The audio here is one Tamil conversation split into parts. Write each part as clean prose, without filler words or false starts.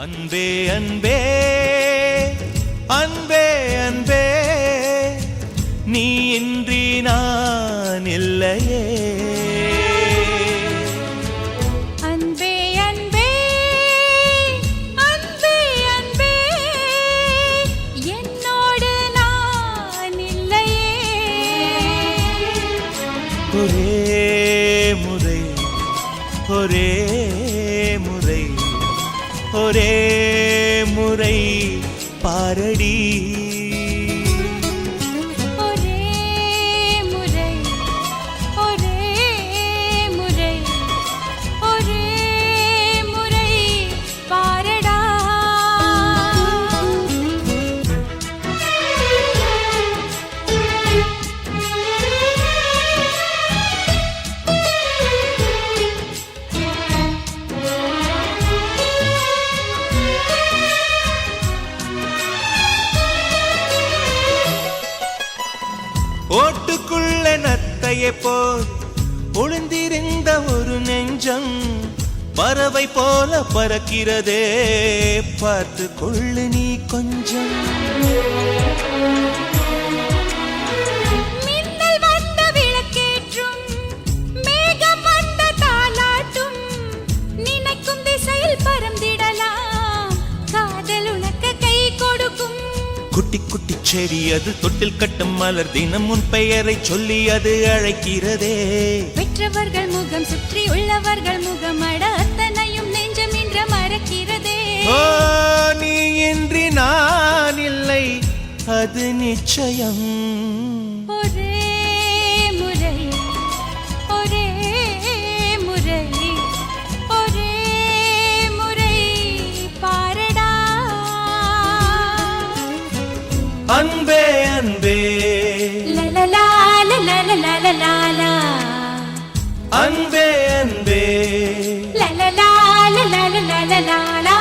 அன்பே அன்பே அன்பே அன்பே நீ இன்றி நான் இல்லையே. அன்பே அன்பே அன்பே அன்பே என்னோடு நான் இல்லையே. ஒரே முறை ஒரே முறை ஒரே முறை பாரடி. ஒரே முறை ஒரே முறை ஒரே முறை பாரடா. ஓட்டுக்குள்ள நத்தையை போல் ஒளிந்திருந்த ஒரு நெஞ்சம் பறவை போல பறக்கிறதே, பார்த்து கொள்ளு நீ கொஞ்சம். மின்னல் வந்த விளக்கேற்றும் மேகம் வந்த தாலாட்டும் நினைக்கும் திசையில் பறந்திடலாம், காதல் உனக்கு கை கொடுக்கும். குட்டி குட்டி செடி அது தொட்டில் கட்டும் மலர் தினம் உன் பெயரை சொல்லி அது அழைக்கிறதே. பெற்றவர்கள் முகம் சுற்றி உள்ளவர்கள் முகம் அட அத்தனையும் நெஞ்சம் இன்று மறக்கிறதே. ஓ நீ இன்றி நான் இல்லை அது நிச்சயம். ஒரே முறை ஒரே முறை ஒரே முறை பாரடா. அன்பே அன்பே லலலா லலலா லலலா அன்பே அன்பே லலலா லலலா லலலா.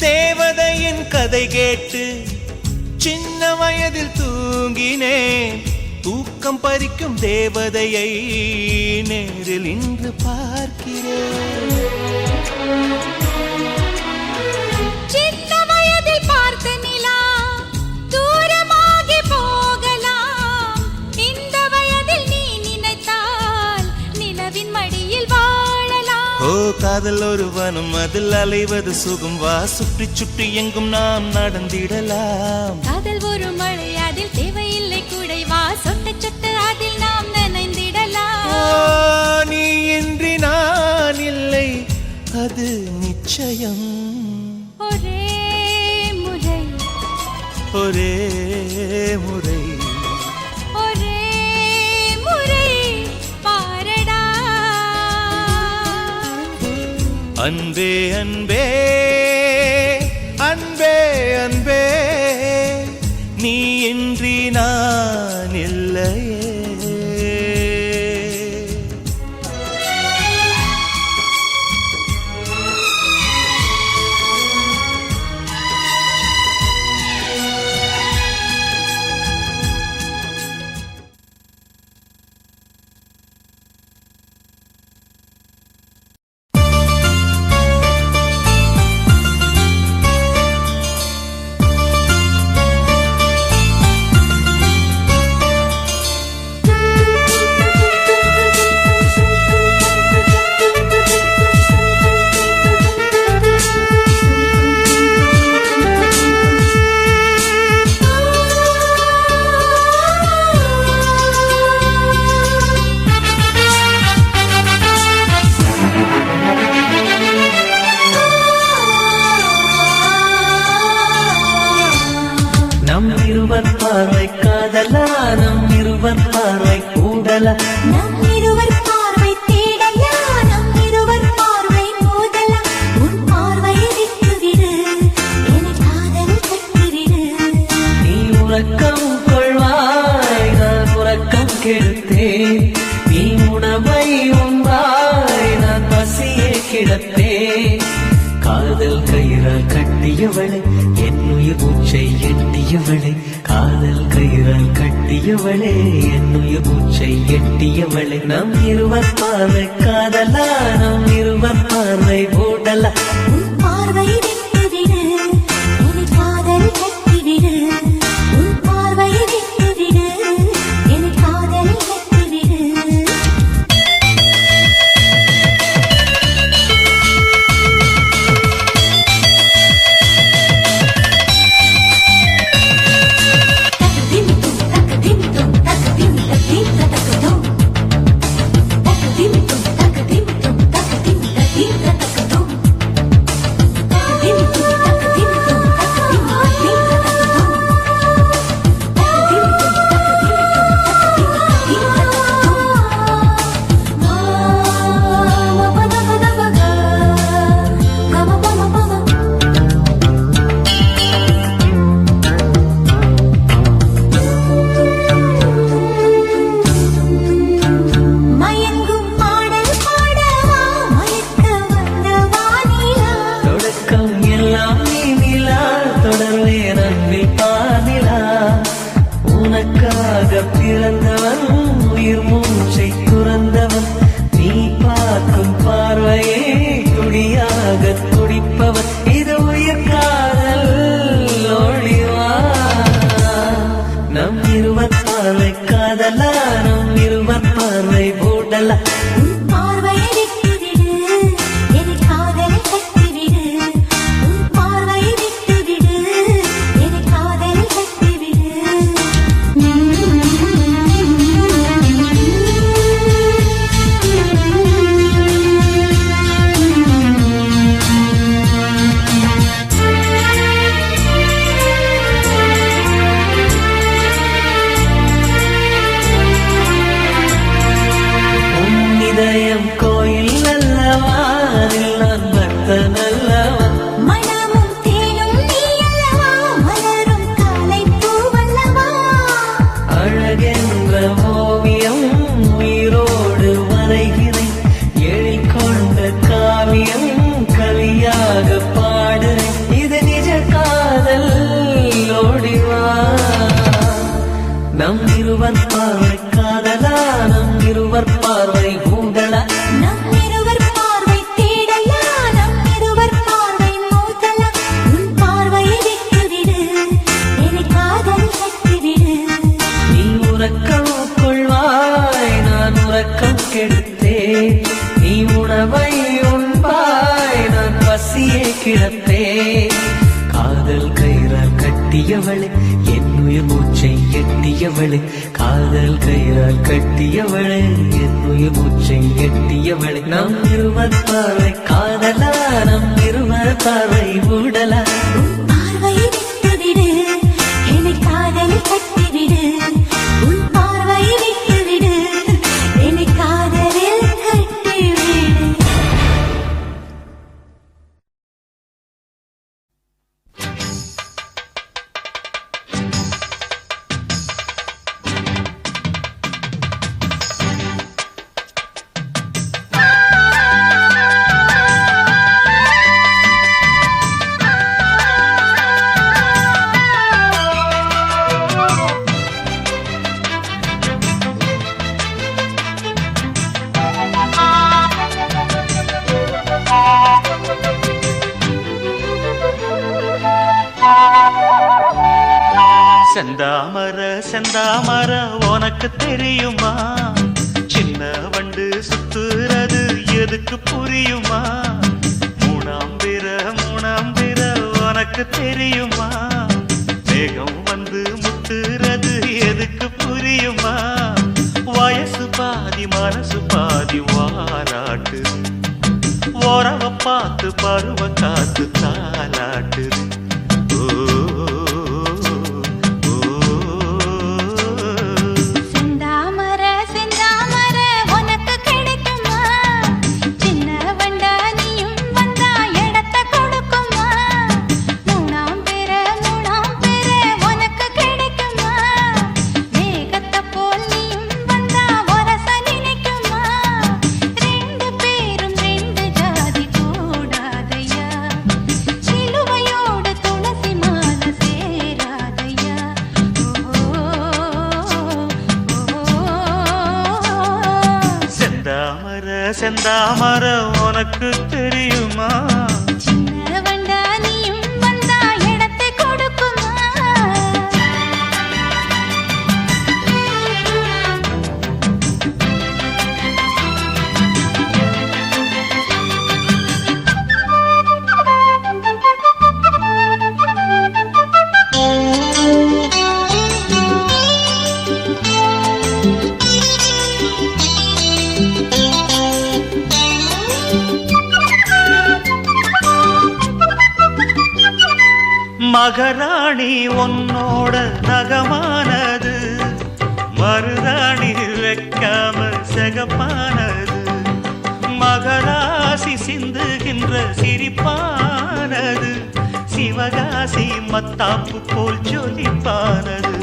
தேவதையின் கதை கேட்டு சின்ன வயதில் தூங்கினேன், தூக்கம் பறிக்கும் தேவதையை நேரில் இன்று பார்க்கிறேன். சின்ன வயதில் பார்த்த நிலா தூரமாகி போகலாம், இந்த வயதில் நீ நினைத்தால் நிலவின் மடியில் வாழலாம். ஓ காதல் ஒரு வனம் அதில் அலைவது சுகம், வா சுற்றி சுற்றி எங்கும் நாம் நடந்திடலாம். காதல் ஒரு மழை அதில் தேவையில்லை குடை, வா சொட்ட சொட்ட அதில் நாம் நனைந்திடலாம். ஓ நீ இன்றி நான் இல்லை அது நிச்சயம். ஒரே முறை ஒரே முறை ஒரே முறை பாரடா. அன்பே அன்பே அன்பே அன்பே நீ இன்றி நான் இல்லையே. பார்வை காதலா, நம் இருவர் பார்வை கூடலா, நம் இருவர் பார்வை தேடலா, நம் இருவர் பார்வை மோதலா. உன் பார்வையை விட்டுவிடு, என காதல் கட்டிவிடு. நீ உறக்கம் கொள்வாய், நான் உறக்கம் கெடுத்தேன். நீ உணவை உண்பாய், நான் பசியை கிடப்பேன். காதல் கயிறால் கட்டியவளை என் உயிர் மூச்சை எட்டியவளே காதல் கயிறால் கட்டியவளே என்னுயிர் மூச்சை எட்டியவளே நம் இருவர் பார்வை காதலா நம் இருவர் பார்வை ஓடலா உன் பார்வை விட்டுவிடு என்னை காதல் கட்டிவிடு உன் பார்வை விட்டுவிடு என்னை காதல் கட்டிவிடு பிறந்தவன் உயிர் மூச்சை துறந்தவன் நீ பார்க்கும் பார்வையே துடியாக துடிப்பவன் இது உயிர் காதல் ஒளிவா நம் இருவர் பார்வை காதலா நம் இருவர் பார்வை ஓடலா உன் பார்வையை விட்டுவிடு என்னை காதலை கட்டிவிடு உன் பார்வையை விட்டுவிடு என்னை காதலை கட்டிவிடு இதயம் கோயில் அல்லவா நான் பக்தன் அல்லவா மனமும் தேனும் நீ அல்லவா மலரும் காலை பூவல்லவா அழகென்ற ஓவியம் உயிரோடு வரைகிறேன் எழில் கொண்ட காவியம் கலியாக பாடுறேன் இது நிஜ காதல் ஓடிவா நம் இருவர் பார்வை காதலா நம் இருவர் பார்வை ஊடலா நம் இருவர் பார்வை தேடலா நம் இருவர் பார்வை மோதலா உன் பார்வையை விட்டுவிடு என்னை காதல் கட்டிவிடு நீ உறக்கம் கொள்வாய் நான் உறக்கம் கெடுத்தேன் நீ உணவை உண்பாய் நான் பசியை கிடப்பேன் காதல் கயிறால் கட்டியவளே என்னுயிர் மூச்சை எட்டியவளே காதல் கயிறால் கட்டியவளே என்னுயிர் மூச்சை எட்டியவளே நம் இருவர் பார்வை காதலா நம் இருவர் பார்வை ஊடலா உன் பார்வையை விட்டுவிடு என்னை காதல் கட்டிவிடு உன் பார்வையை விட்டுவிடு என்னை காதலில் கட்டிவிடு செந்தாமர செந்தாமர உனக்கு தெரியுமா சின்ன வண்டு சுத்துறது எதுக்கு புரியுமா மூணாம் பிற உனக்கு தெரியுமா வேகம் வந்து முத்துறது எதுக்கு புரியுமா வயசு பாதி மனசு பாதி வாராட்டு உறவ பார்த்து பருவ காத்து தாலாட்டுது செந்தாமர செந்தாமர உனக்கு கிடைக்குமா சின்ன வண்டா நீயும் வந்தா இடத்த கொடுக்குமா மூணாம் பேர உனக்கு கிடைக்குமா வேகத்தை போல் நீயும் வந்தா வரச நினைக்குமா ரெண்டு பேரும் ரெண்டு ஜாதி கூடாதையா சிலுவையோடு துளசி மாலை செந்தாமர உனக்கு தெரியுமா? சின்ன வண்டா நீயும் வந்தா இடத்தை கொடுக்குமா? மகராணி உன்னோட நகமானது, மருதாணி வைக்காம செகப்பானது, மகராசி சிந்துகின்ற சிரிப்பானது, சிவகாசி மத்தாப்பு போல் ஜொலிப்பானது.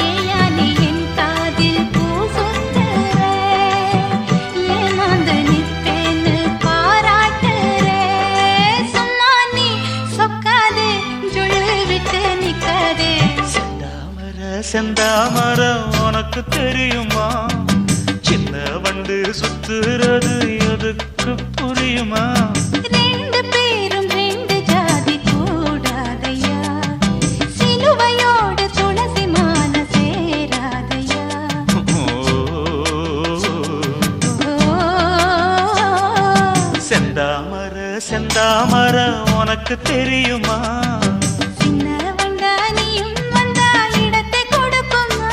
ஏயானே என் காதில் பூ சொந்தர, ஏமாந்து நிற்பேன்னு பாராட்டுற. சொன்னா நீ சொக்காதே, ஜொல்லு விட்டு நிக்காதே. செந்தாமர உனக்கு தெரியுமா? சின்ன வண்டு சுத்துறது எதுக்கு புரியுமா? ரெண்டு பேரும் ரெண்டு ஜாதி கூடாதையா, சிலுவையோடு துளசி மாலை சேராதையா. செந்தாமர செந்தாமர உனக்கு தெரியுமா? சின்ன வண்டா நீயும் வந்தா இடத்தை கொடுக்குமா?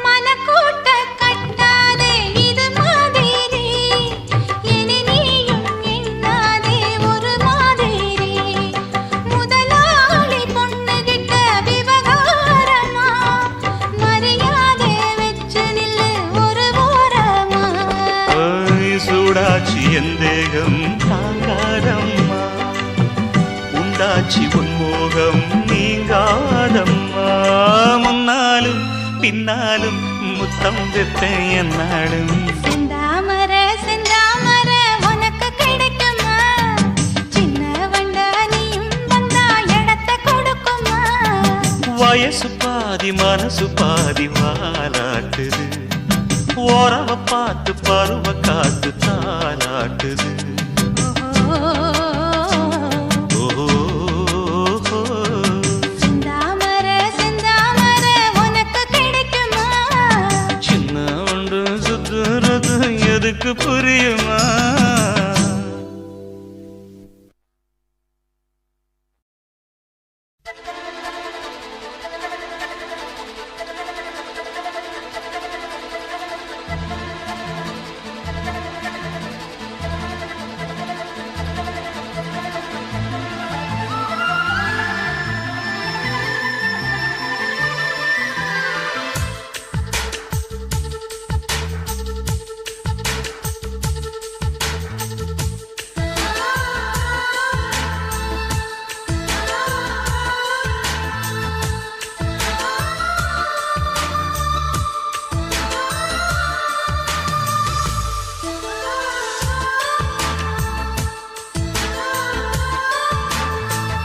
மனக்கூட்ட கட்டாதே இது மாதிரி, இனி நீயும் எண்ணாதே ஒரு மாதிரி. முதலாளி பொண்ணுகிட்ட விவகாரமா, மரியாதை வச்சு நில்லு ஒரு ஓரமா. சூடாச்சி என் தேகம் தாங்காதம்மா, உண்டாச்சி உன்மோகம் நீங்காதம்மா. முன்னாலும் பின்னாலும் முத்தம் வைப்பேன் என்னாலும். செந்தாமர செந்தாமர உனக்கு கிடைக்குமா? சின்ன வண்டா நீயும் வந்தா இடத்தை கொடுக்குமா? வயசு பாதி மனசு பாதி வாலாட்டுது, ஓரவ பார்த்து பருவ காத்து தாலாட்டுது. செந்தாமர செந்தாமர உனக்கு கிடைக்குமா? சின்ன ஒன்று சுத்துறது எதுக்கு புரியுமா?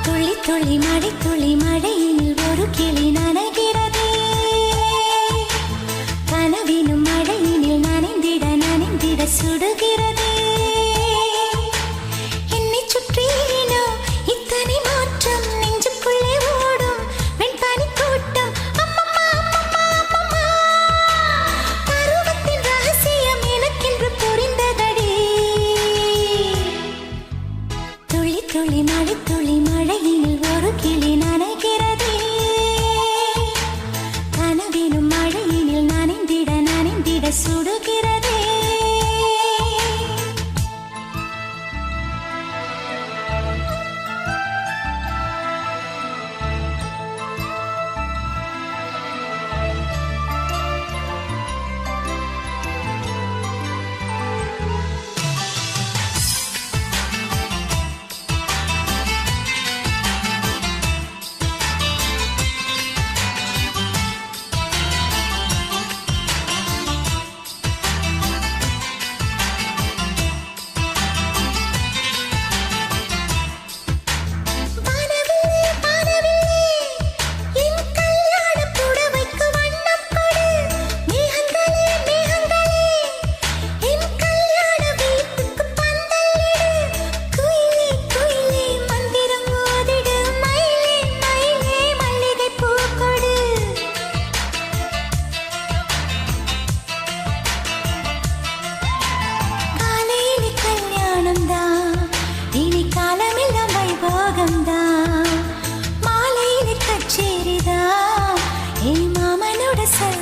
துளி துளி மழை துளி மழையில் ஒரு கிளி நனைகிறதே, கனவினும் மழையினில் நனைந்திட நனைந்திட சுடுகிறதே. என்னை சுற்றினோ இத்தனை மாற்றம், நெஞ்சுக்குள்ளே ஓடும் வெண்பனி கூட்டம். அம்மம்மா அம்மம்மா அம்மம்மா, பருவத்தின் ரகசியம் எனக்கென்று புரிந்ததடி. துளி துளி மழை துளி மழையினில் ஒரு கிளி நனைகிறதே, கனவினும் மழையினில் நனைந்திட நனைந்திட சுடுகிறதே.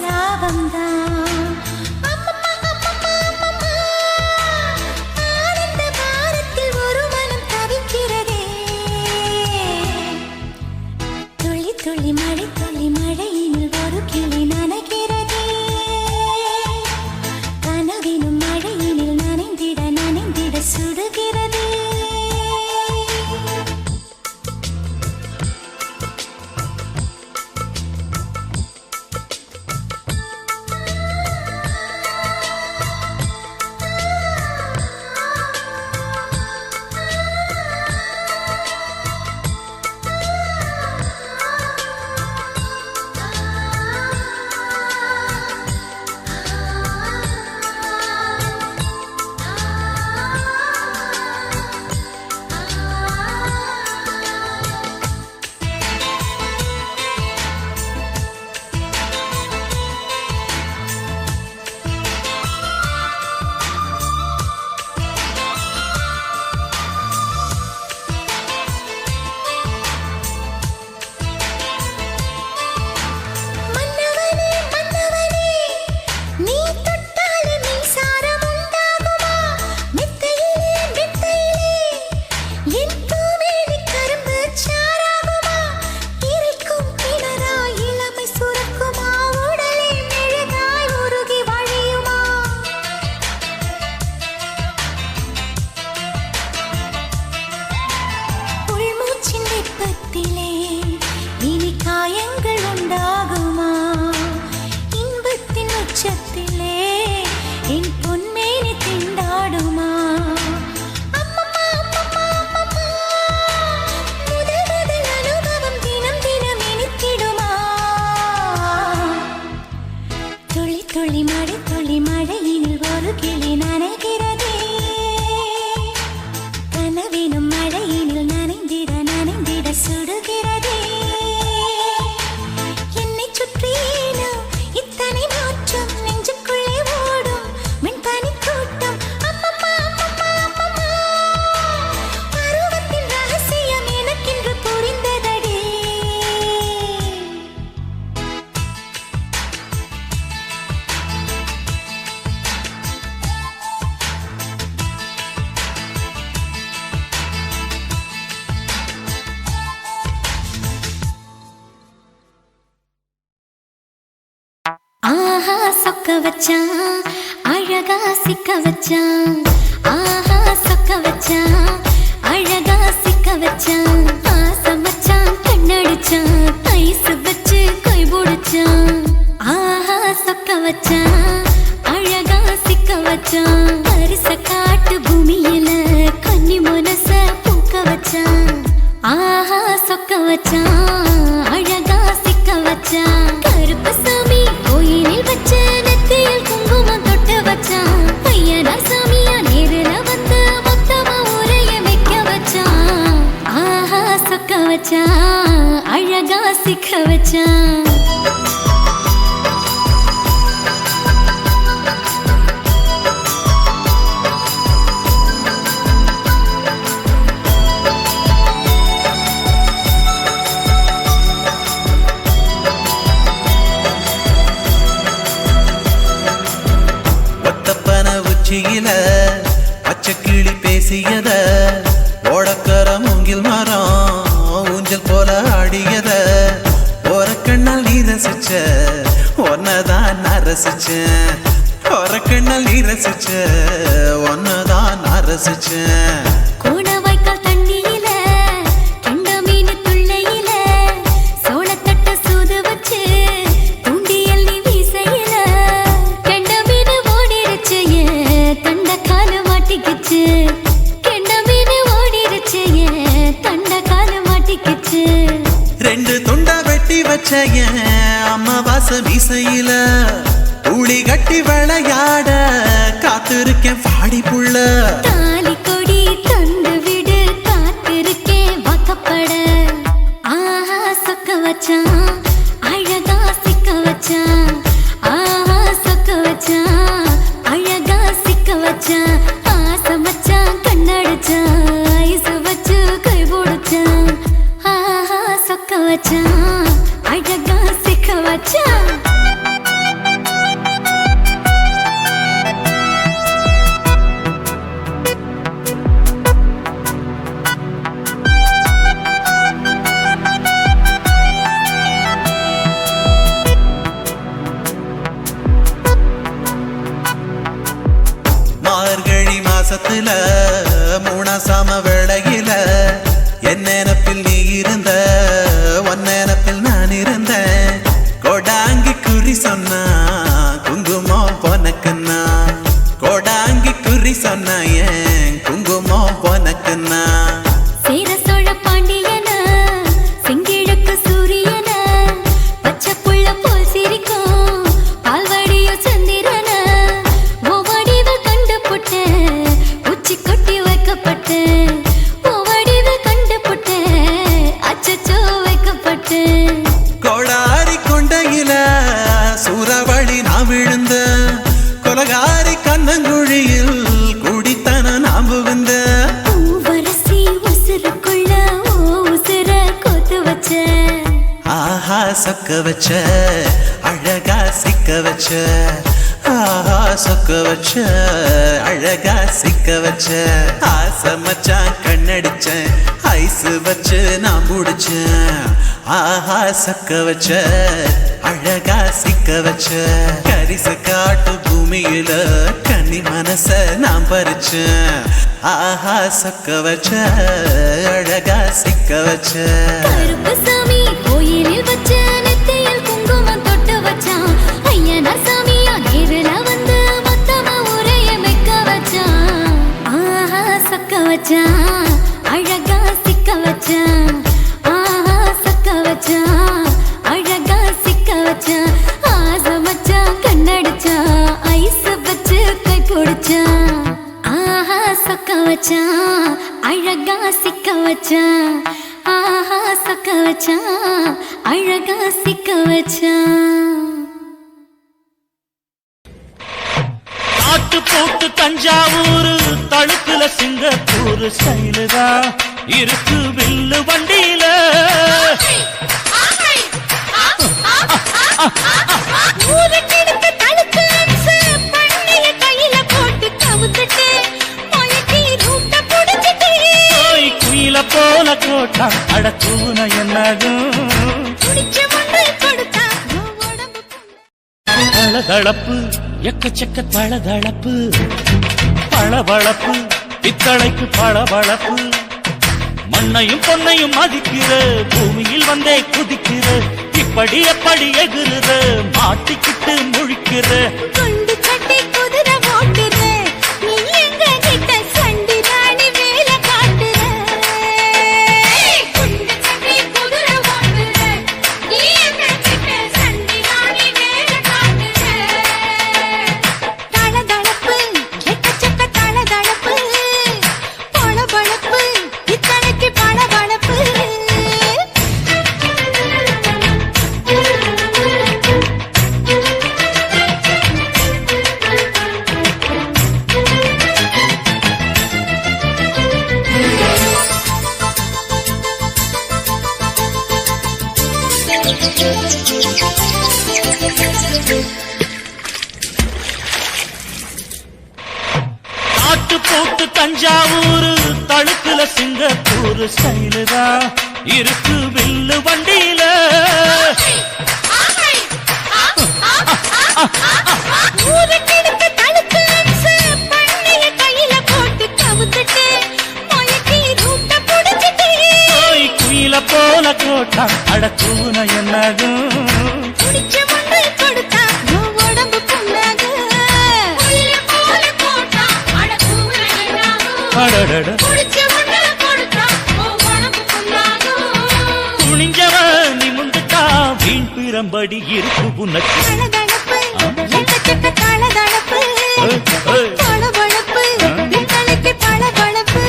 லாபம்தான். ஆனந்த பாரத்தில் ஒரு மனம் தவிக்கிறதே. துளி துளி மழையினில் ஒரு கிளி நனைகிறதே. கனவினும் மழையினில் நனைந்திட சுடுகிறதே. துளி மழையினில் ஒரு கிளி நனைகிறதே. கனவினும் மழையினில் நனைந்திட சுடுகிறதே. என்னை சுற்றினோ இத்தனை மாற்றம் நெஞ்சுக்குள்ளே ஓடும் மின்பனி கூட்டம். பருவத்தின் ரகசியம் எனக்கென்று புரிந்ததடே. ஆஹா சொக்க வச்சான் அழகா சிக்க வச்சான். ஆஹா சொக்க வச்சான் அழகா சிக்க வச்சான். ஆசை வச்சான் கண்ணடிச்சான் ஐஸ் வச்சு கை பிடிச்சான். ஆஹா சொக்க வச்சான் அழகா சிக்க வச்சான். அரிச காட்டு பூமியில கன்னி மனச பூக்க வச்சான். ஆஹா சொக்க வச்சான் அழகா சிக்க வச்சான். கருப்பு சாமி கோயிலில் வச்ச நெத்தியில் குங்குமம் தொட்டு வச்சான். பையனா சாமியா நேரில வந்து மொத்தமா உரைய வைக்க வச்சான். ஆஹா சொக்க வச்சான் அழகா சிக்க வச்சான். உச்சியில பச்சை கிளி பேசியத ஓடக்கர மூங்கில் மரம் ஊஞ்சல் போல ஆடியத ஒரு கண்ணால் நீ ரசிச்ச ஒன்னதான் நான் ரசிச்சேன். ஒரு கண்ணால் நீ ரசிச்ச ஒன்னதான் நான் ரசிச்சேன். கோணவாய்க்கால் தண்ணியில கெண்ட மீன் துள்ளையில சோளத்தட்ட சூது வச்சு தூண்டியல் நீ வீசையில கெண்ட மீன் ஓடிருச்சு தண்ட கால மாட்டிக்கிச்சு. கெண்ட மீன் ஓடிருச்சு தண்ட கால மாட்டிக்கிச்சு. ரெண்டு துண்டா வெட்டி வச்ச அம்மாவாச மீசையில ஊழி கட்டி விளையாட காத்திருக்கேன் பாடி புள்ள. தாலி கொடி தந்து விடு காத்திருக்கேன் வாக்கப்பட. ஆஹா சொக்க வச்சான் அழகா சிக்க வச்சான். ஆஹா சொக்க வச்சான் அழகா சிக்க வச்சான். ஆசை வச்சான் கண்ணடிச்சான் ஐஸ் வச்சு கை பிடிச்சான். ஆஹா சொக்க வச்சான் அழகா சிக்க வச்சான். நாளில மூணாசாம வேளையில என் நினப்பில் நீ இருந்த உன் நினப்பில் நான் இருந்தேன் கோடாங்கி குறி சொன்னா குங்குமம் பொனக்குன்னா கோடாங்கி குறி சொன்னா ஏன் குங்குமம் பொனக்குன்னா சேர சோழ பாண்டியன செங்கிழக்கு சூரியன பச்சை புள்ள போல் சிரிக்கும் பால்வடியோ சந்திரன ஓவடிவில் கண்டு புட்ட உச்சி கொட்டி வைக்கப்பட்டு ஓவடிவில் கண்டு புட்ட அச்சச்சோ வைக்கப்பட்டு கோடாரி கொண்டையில சூறாவளி நான் விழுந்த கொலகாரி கண்ணங்குழியில் குடித்தன நாம் புகுந்த பூவரசி உசுருக்குள்ள உசுர கோத்து வச்ச ஆஹா சொக்க வச்ச அழகா சிக்க வச்ச ஆஹா சொக்க வச்ச அழகா சிக்க வச்ச ஆசை மச்சான் கண்ணடிச்சேன் ஐஸ் வச்சு நான் முடிச்சேன் ஆஹா சொக்க வச்ச அழகா சிக்க வச்ச கரிச காட்டு பூமியில கன்னி மனச நான் பறிச்சேன் ஆஹா சொக்க வச்ச அழகா சிக்க வச்ச கருப்பு சாமி கோயிலில் வச்ச நெத்தியில் குங்குமம் தொட்டு வச்சான் ஐயனா சாமியா நேரில் வந்து மொத்தமா உரைய வைக்க வச்சான் ஆஹா சொக்க வச்சான் அழகா சிக்க வச்சான் ஆஹா சொக்க வச்சான் அழகா சிக்க வச்சான் ஆசை மச்சான் கண்ணடிச்சான் ஐஸ் வச்சு கை பிடிச்சான் ஆஹா சொக்க வச்சான் அழகா சிக்க வச்சான் ஆஹா சொக்க வச்சான் அழகா சிக்க வச்சான் ஆட்டு போட்டு தஞ்சாவூர் தழுக்குல சிங்கப்பூர் ஸ்டைலுதா இருக்கு வில்லு வண்டியில ஊருக்கெடுத்து தழுக்கு அம்சு பண்ணைய கையில போட்டு கவுத்துட்டு மயக்கி ரூட்ட புடிச்சிட்டு குயில போல கோட்டா அடக்கூன என்னதும் குடிச்ச மண்ணு கொடுத்தா உடம்பு தளதளப்பு எக்கச்சக்க தளதளப்பு பளபளப்பு பித்தளைக்கு பளபளப்பு மண்ணையும் பொன்னையும் மதிக்கிற பூமியில் வந்தே குதிக்கிற இப்படி எப்படி எகுறுற மாட்டிக்கிட்டு முழிக்கிற குண்டு கட்டி குதிரை ஓட்டுற நீ எங்க கிட்ட சண்டி ராணி வேலை காட்டுற குண்டு கட்டி குதிரை ஓட்டுற நீ எங்க கிட்ட சண்டி ராணி வேலை காட்டுற தளதளப்பு எக்கச்சக்க தளதளப்பு பளபளப்பு இத்தனைக்கு பளபளப்பு ஆட்டு போட்டு தஞ்சாவூர் தழுக்குல சிங்கப்பூர் ஸ்டைலுதா இருக்கு வில்லு வண்டியில ஊருக்கெடுத்து தழுக்கு அம்சு பண்ணைய கையில போட்டு கவுத்துட்டு மயக்கி ரூட்ட புடிச்சிட்டு குயில போல கோட்டா அடக்கூன என்னதும் குடிச்ச மண்ணு கொடுத்தா உடம்பு புண்ணாகு குயில போல போட்டா அடக்கூன என்னாகும் அடடட குடிச்ச மண்ணு கொடுத்தா உடம்பு புண்ணாகு துணிஞ்சவன் நிமிந்துட்டா வீண் பிரம்படி இருக்கு உனக்கு தளதளப்பு எக்கச்சக்க தளதளப்பு பளபளப்பு இத்தனைக்கு பளபளப்பு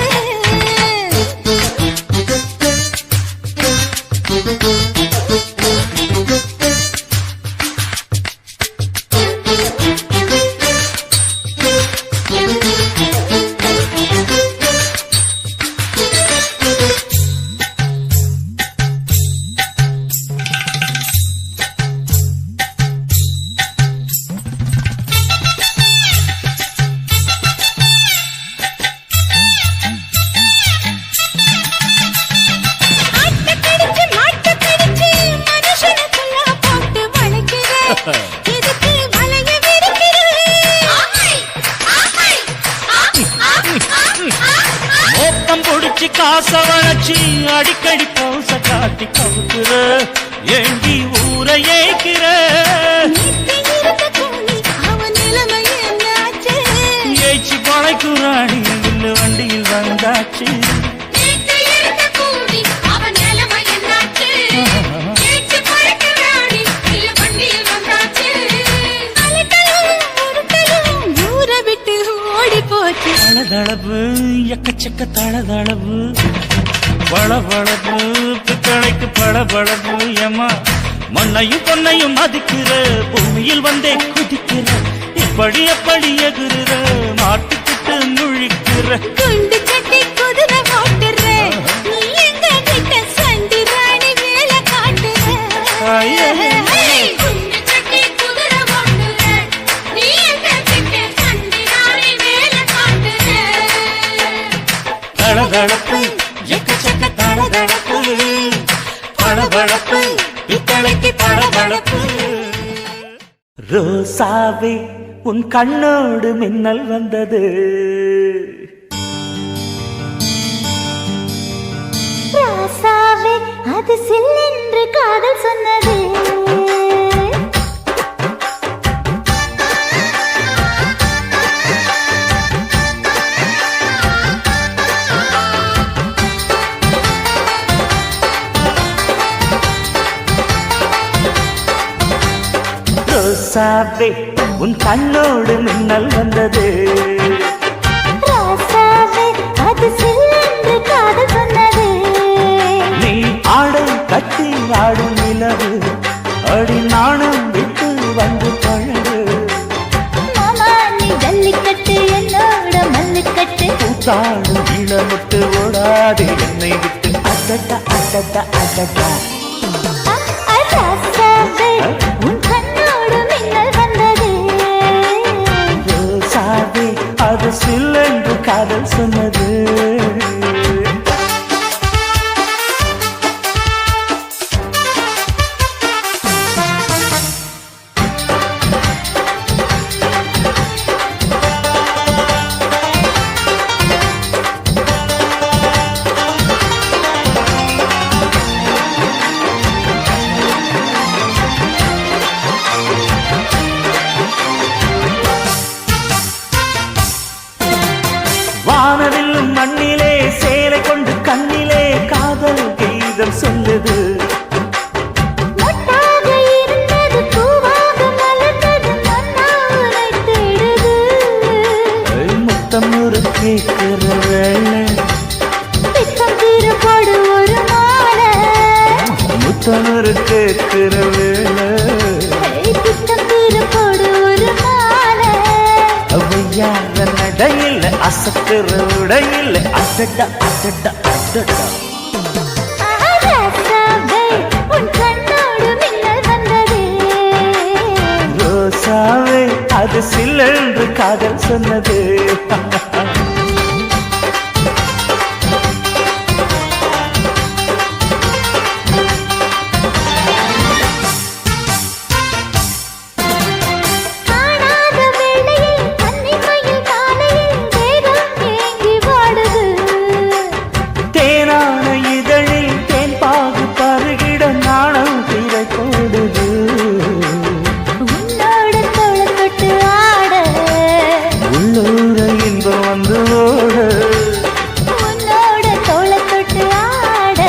காச வளர்ச்சி அடிக்கடி பௌச காட்டி கவுக்குற ஏண்டி ஊரை ஏக்கிற ஏச்சி பழைக்கும் ராணி வில்லு வண்டியில் வந்தாச்சு தளதளவு எக்கச்சக்க தளதளவு வளவளவு பித்தளைக்கு பளபளவு ஏமா மண்ணையும் பொன்னையும் மதிக்கிற பூமியில் வந்தே குதிக்கிற இப்படி எப்படி எகுற மாட்டுக்கிட்டு முழிக்கிற குண்டு சட்டி குதிரை ஓட்டுற நீ எங்க கிட்ட சண்டி ராணி வேலை காட்டுற குண்டு சட்டி குதிரை ஓட்டுற நீ எங்க கிட்ட சண்டி ராணி வேலை காட்டுற தளதளப்பு எக்கச்சக்க தளதளப்பு பளபளப்பு பித்தளைக்கு பளபளப்பு ரோசாவே உன் கண்ணோடு மின்னல் வந்தது ராசாவே அது சில்லென்று காதல் சொன்னது ரோசாவே உன் கண்ணோடு மின்னல் வந்தது ராசாவே அது சில்லென்று காதல் சொன்னது நீ ஆடை கட்டி ஆடும் நிலவு அடி நாணம் விட்டு வந்து பழகு மாமா நீ ஜல்லிக்கட்டு என்னோட மல்லுக்கட்டு கூத்தாடும் இளமுட்டு ஓடாது என்னை விட்டு அடடா அடடா அடடா ராசாவே உன் கண்ணோடு மின்னல் வந்தது ரோசாவே அது சில்லென்று காதல் சொன்னது வானவில்லும் மண்ணிலே சேலை கொண்டு கண்ணிலே காதல் கீதம் சொல்லுது மொட்டாக இருந்தது பூவாக மலர்ந்தது மன்னாரை தேடுது முத்தம் ஒரு கேட்கிற வேளை பித்தம் திருப்படு ஒரு மாலை முத்தம் ஒரு கேட்கிற வேளை பித்தம் திருப்படு ஒரு மாலை அவையார நடையில் அசத்துற உடையில் அடடா அடடா அடடா ராசாவே உன் கண்ணோடு மின்னல் வந்தது ரோசாவே அது சில்லென்று காதல் சொன்னது காணாத வேளையில் கன்னிமையில் காலையில் தேகம் ஏங்கி வாடுது தேனான இதழில் தேன் பாகு பருகிட நாணம் திரை போடுது உன்னோட தோள தொட்டு ஆட உள்ளூர இன்பம் வந்து ஓட உன்னோட தோள தொட்டு ஆட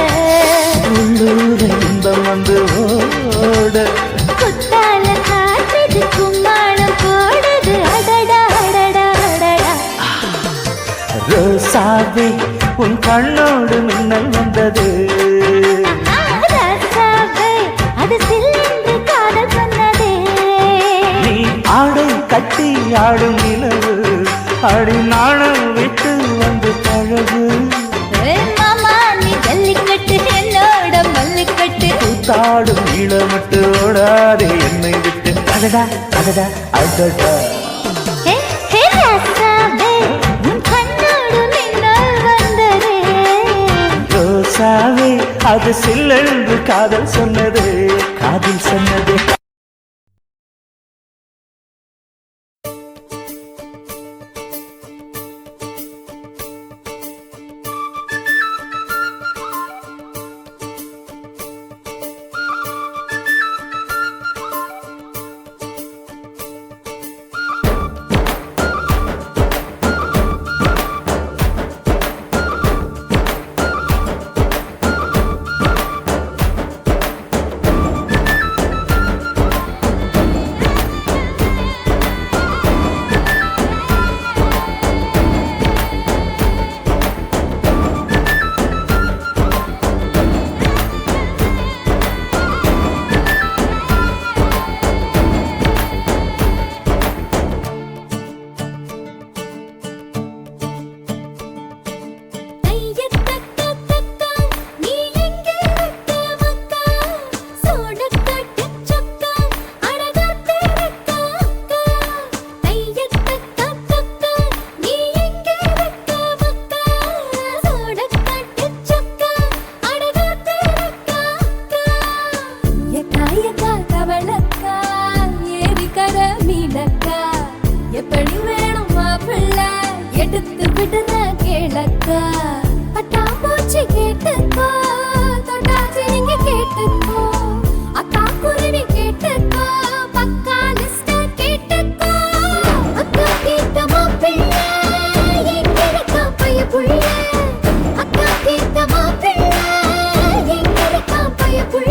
உள்ளூர இன்பம் வந்து ஓட குத்தால காற்றுது கும்மாளம் போடுது அடடா அடடா அடடா ரோசாவே உன் கண்ணோடு மின்னல் வந்தது ராசாவே அது சில்லென்று காதல் சொன்னது நீ ஆடை கட்டி ஆடும் நிலவு அடி நாணம் விட்டு வந்து பழகு மாமா நீ ஜல்லிக்கட்டு என்னோட மல்லிக்கட்டு கூத்தாடும் இளமட்டு ஓடாதே என்னை விட்டு அடடா அடடா அடடா ஹே ஹே ராசாவே உன் கண்ணோடு மின்னல் வந்தது ரோசாவே அது சில்லென்று காதல் சொன்னது காதல் சொன்னது எடுத்து விடுற கேளக்கா பட்டாம்பூச்சி கேட்டுக்கோ தொட்டாச்சு நீங்க கேட்டுக்கோ அக்கா குருவி கேட்டுக்கோ பக்கா லிஸ்ட் கேட்டுக்கோ அக்கா கேட்ட மாப்பிள்ளை எங்க இருக்கா பைய புள்ள அக்கா கேட்ட மாப்பிள்ளை எங்க இருக்கா பைய புள்ள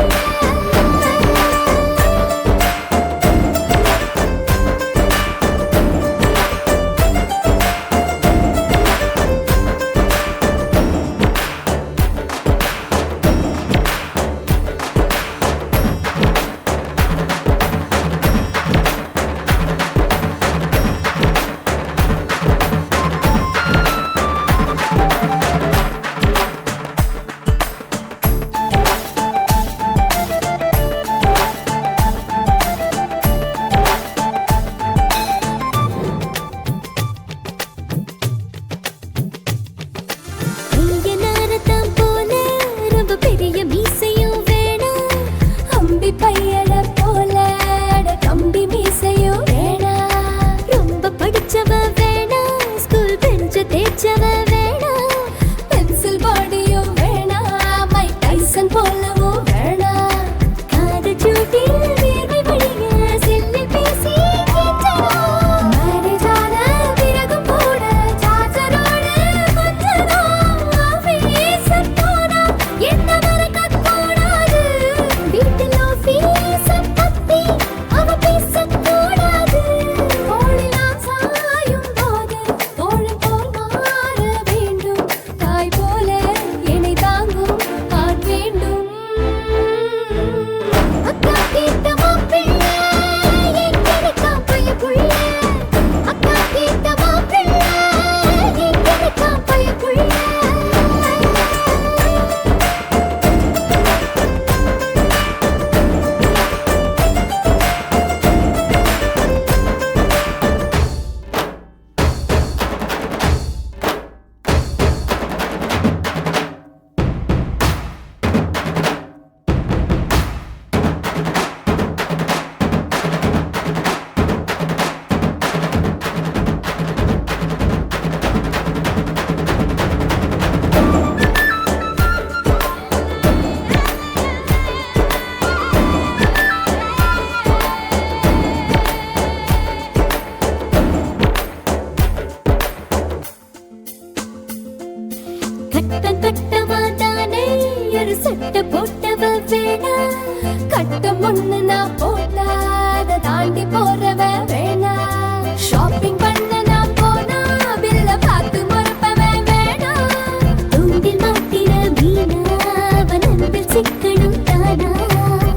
சட்டை போட்டவ வேணா கட்டம் ஒண்ணு நான் போட்டா அதை தாண்டி போறவ வேணா ஷாப்பிங் பண்ண நான் போனா பில்ல பார்த்து முறப்பவ வேணா தூண்டில் மாட்டின மீனா அவன் அன்பில் சிக்கணும் தானா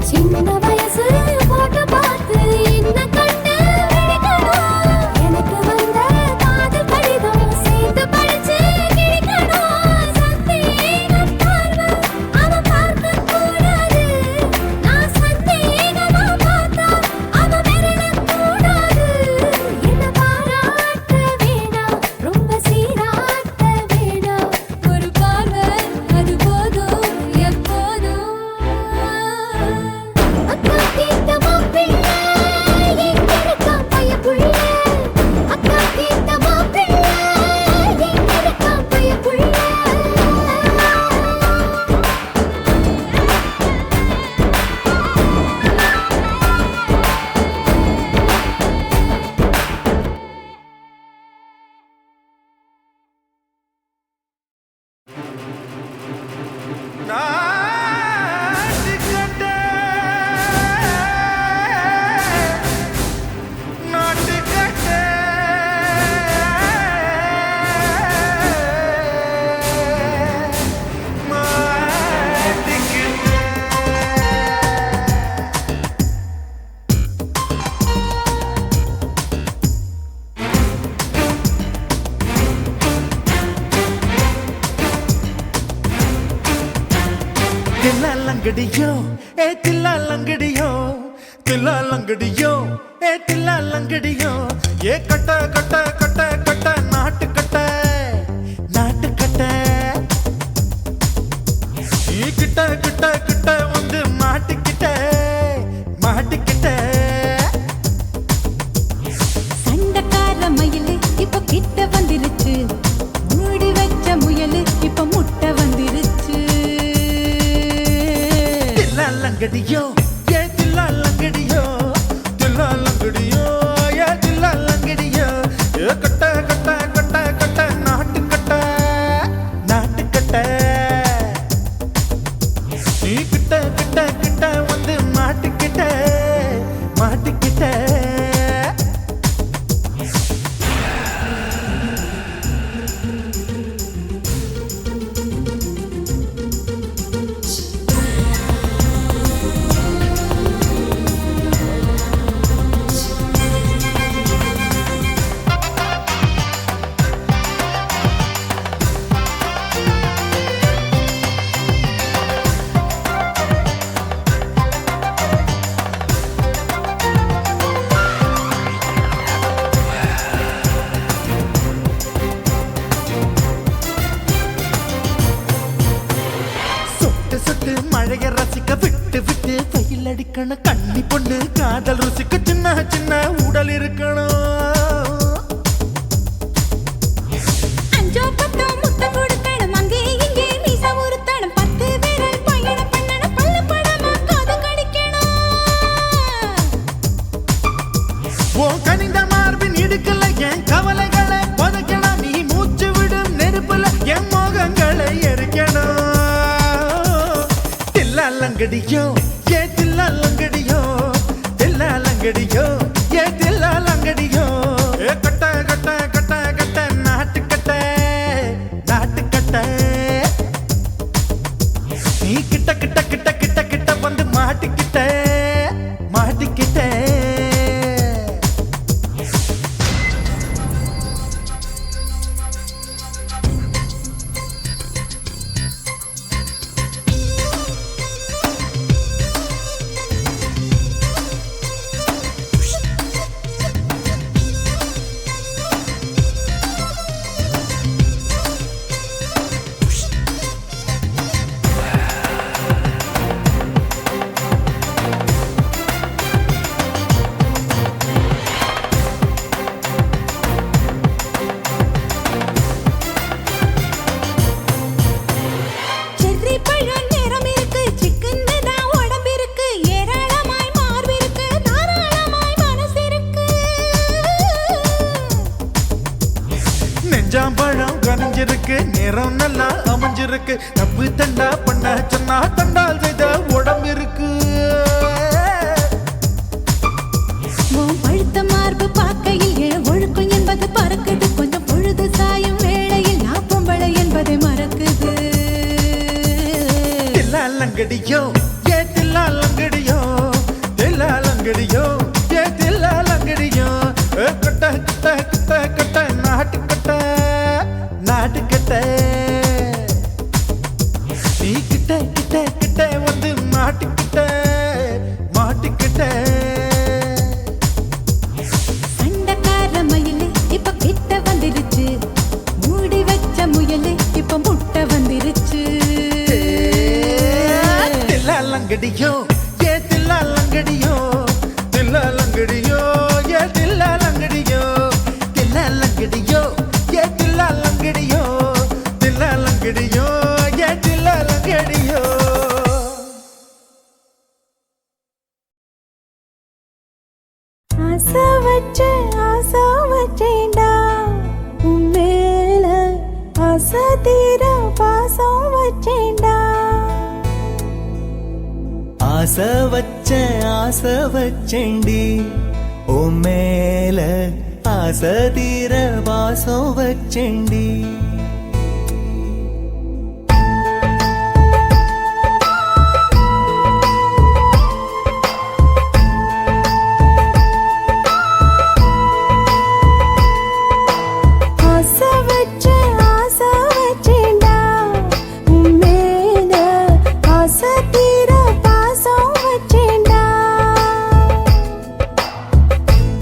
சின்ன வயசு போட்டோ பார்த்து என்ன கண்டு விழிக்கணும் எனக்கு வந்த காதல் கடிதம் சேர்த்து படிச்சு கிழிக்கணும் சந்தேகம் பார்வை அவன் பார்க்க கூடாது நான் சந்தேகமா பார்த்தா அவன் விரல கூடாது என்ன பாராட்ட வேணாம் ரொம்ப சீராட்ட வேணாம் ஒரு பார்வை அது போதும் எப்போதும் அக்கா கேட்ட மாப்பிள்ளை எங்க இருக்கா பைய புள்ள அக்கா கேட்ட மாப்பிள்ளை எங்க இருக்கா பைய புள்ள தில்லாலங்கடியோ ஏ தில்லாலங்கடியோ தில்லாலங்கடியோ ஏ தில்லாலங்கடியோ ஏ கட்ட கட்ட கட்ட கட்ட நாட்டு கட்ட நாட்டு கட்ட நீ கிட்ட கிட்ட கிட்ட வந்து மாட்டிக்கிட்ட மாட்டிக்கிட்ட சண்டக்கார மயிலு இப்ப கிட்ட வந்துருச்சு லங்கடியோ ஏ தில்லா லங்கடியோ தில்லா லங்கடியோ ஏ தில்லா லங்கடியோ ஏ கட்ட கட்ட கட்ட கட்ட நாட்டு கட்ட நாட்டு கட்ட நீ கிட்ட கிட்ட கிட்ட வந்து மாட்டிக்கிட்ட மாட்டிக்கிட்ட சொட்டு மழைய ரசிக்க விட்டு விட்டு வெயில் அடிக்கணும் கண்ணி பொண்ணு காதல் ருசிக்க சின்ன சின்ன உடல் இருக்கணும் அஞ்சோ பத்தோ முத்த கொடுக்கணும் அங்கே இங்கே மீச உருத்தணும் 10 விரல் பயணம் பண்ணணும் பல்ல படமா காது கடிக்கணும் ஓ கனிந்த மார்பின் இடுக்கல என் கவலைகளை புதைக்கணும் நீ மூச்சு விடும் நெருப்புல என் மோகங்களை எரிக்கணும் தில்லா லங்கடியோ ஏ தில்லா லங்கடியோ தில்லா லங்கடியோ ஏ தில்லா லங்கடியோ ஏ கட்ட கட்ட கட்ட கட்ட நாட்டு கட்ட நாட்டு கட்ட நீ கிட்ட கிட்ட கிட்ட கிட்ட கிட்ட வந்து மாட்டிக்கிட்ட மாட்டிக்கிட்ட செர்ரி பழம் நிறம் இருக்கு சிக்கன்னு தான் உடம்பு இருக்கு ஏராளமாய் மார்பு இருக்கு தாராளமாய் மனசு இருக்கு நெஞ்சாம்பழம் கனிஞ்சிருக்கு நிறம் நல்லா அமைஞ்சிருக்கு தப்பு தண்டா பண்ண சொன்னா தண்டால் செய்த உடம்பு இருக்கு உன் பழுத்த மார்பு பார்க்கையில் என் ஒழுக்கம் என்பது பறக்குது கொஞ்சம் பொழுது சாயும் வேளையில் நான் பொம்பளை என்பதை மறக்குது தில்லா லங்கடியோ ஏ தில்லா லங்கடியோ தில்லா லங்கடியோ ஏ தில்லா லங்கடியோ ஏ கட்ட கட்ட கட்ட கட்ட நாட்டு கட்ட நாட்டு கட்ட நீ கிட்ட கிட்ட கிட்ட வந்து மாட்டிக்கிட்ட மாட்டிக்கிட்ட சண்டைக்கார மயிலு இப்ப கிட்ட வந்துருச்சு மூடி வச்ச முயலு இப்ப முட்டை வந்துருச்சு தில்லா லங்கடியோ ஏ தில்லா லங்கடியோ தில்லா லங்கடியோ ஏ தில்லா லங்கடியோ தில்லா லங்கடியோ ஏ தில்லா லங்கடியோ தில்லா லங்கடியோ ஏ தில்லா லங்கடியோ ஆசை வச்சேன்டா உன் மேல ஆசை தீர பாசம் வச்சேன்டா ஆசை வச்சேண்டி ஓ மேல ஆசை தீர வாசம் வச்சேண்டி ஆசை வச்சேன்டா உன் மேல ஆசை தீர பாசம் வச்சேன்டா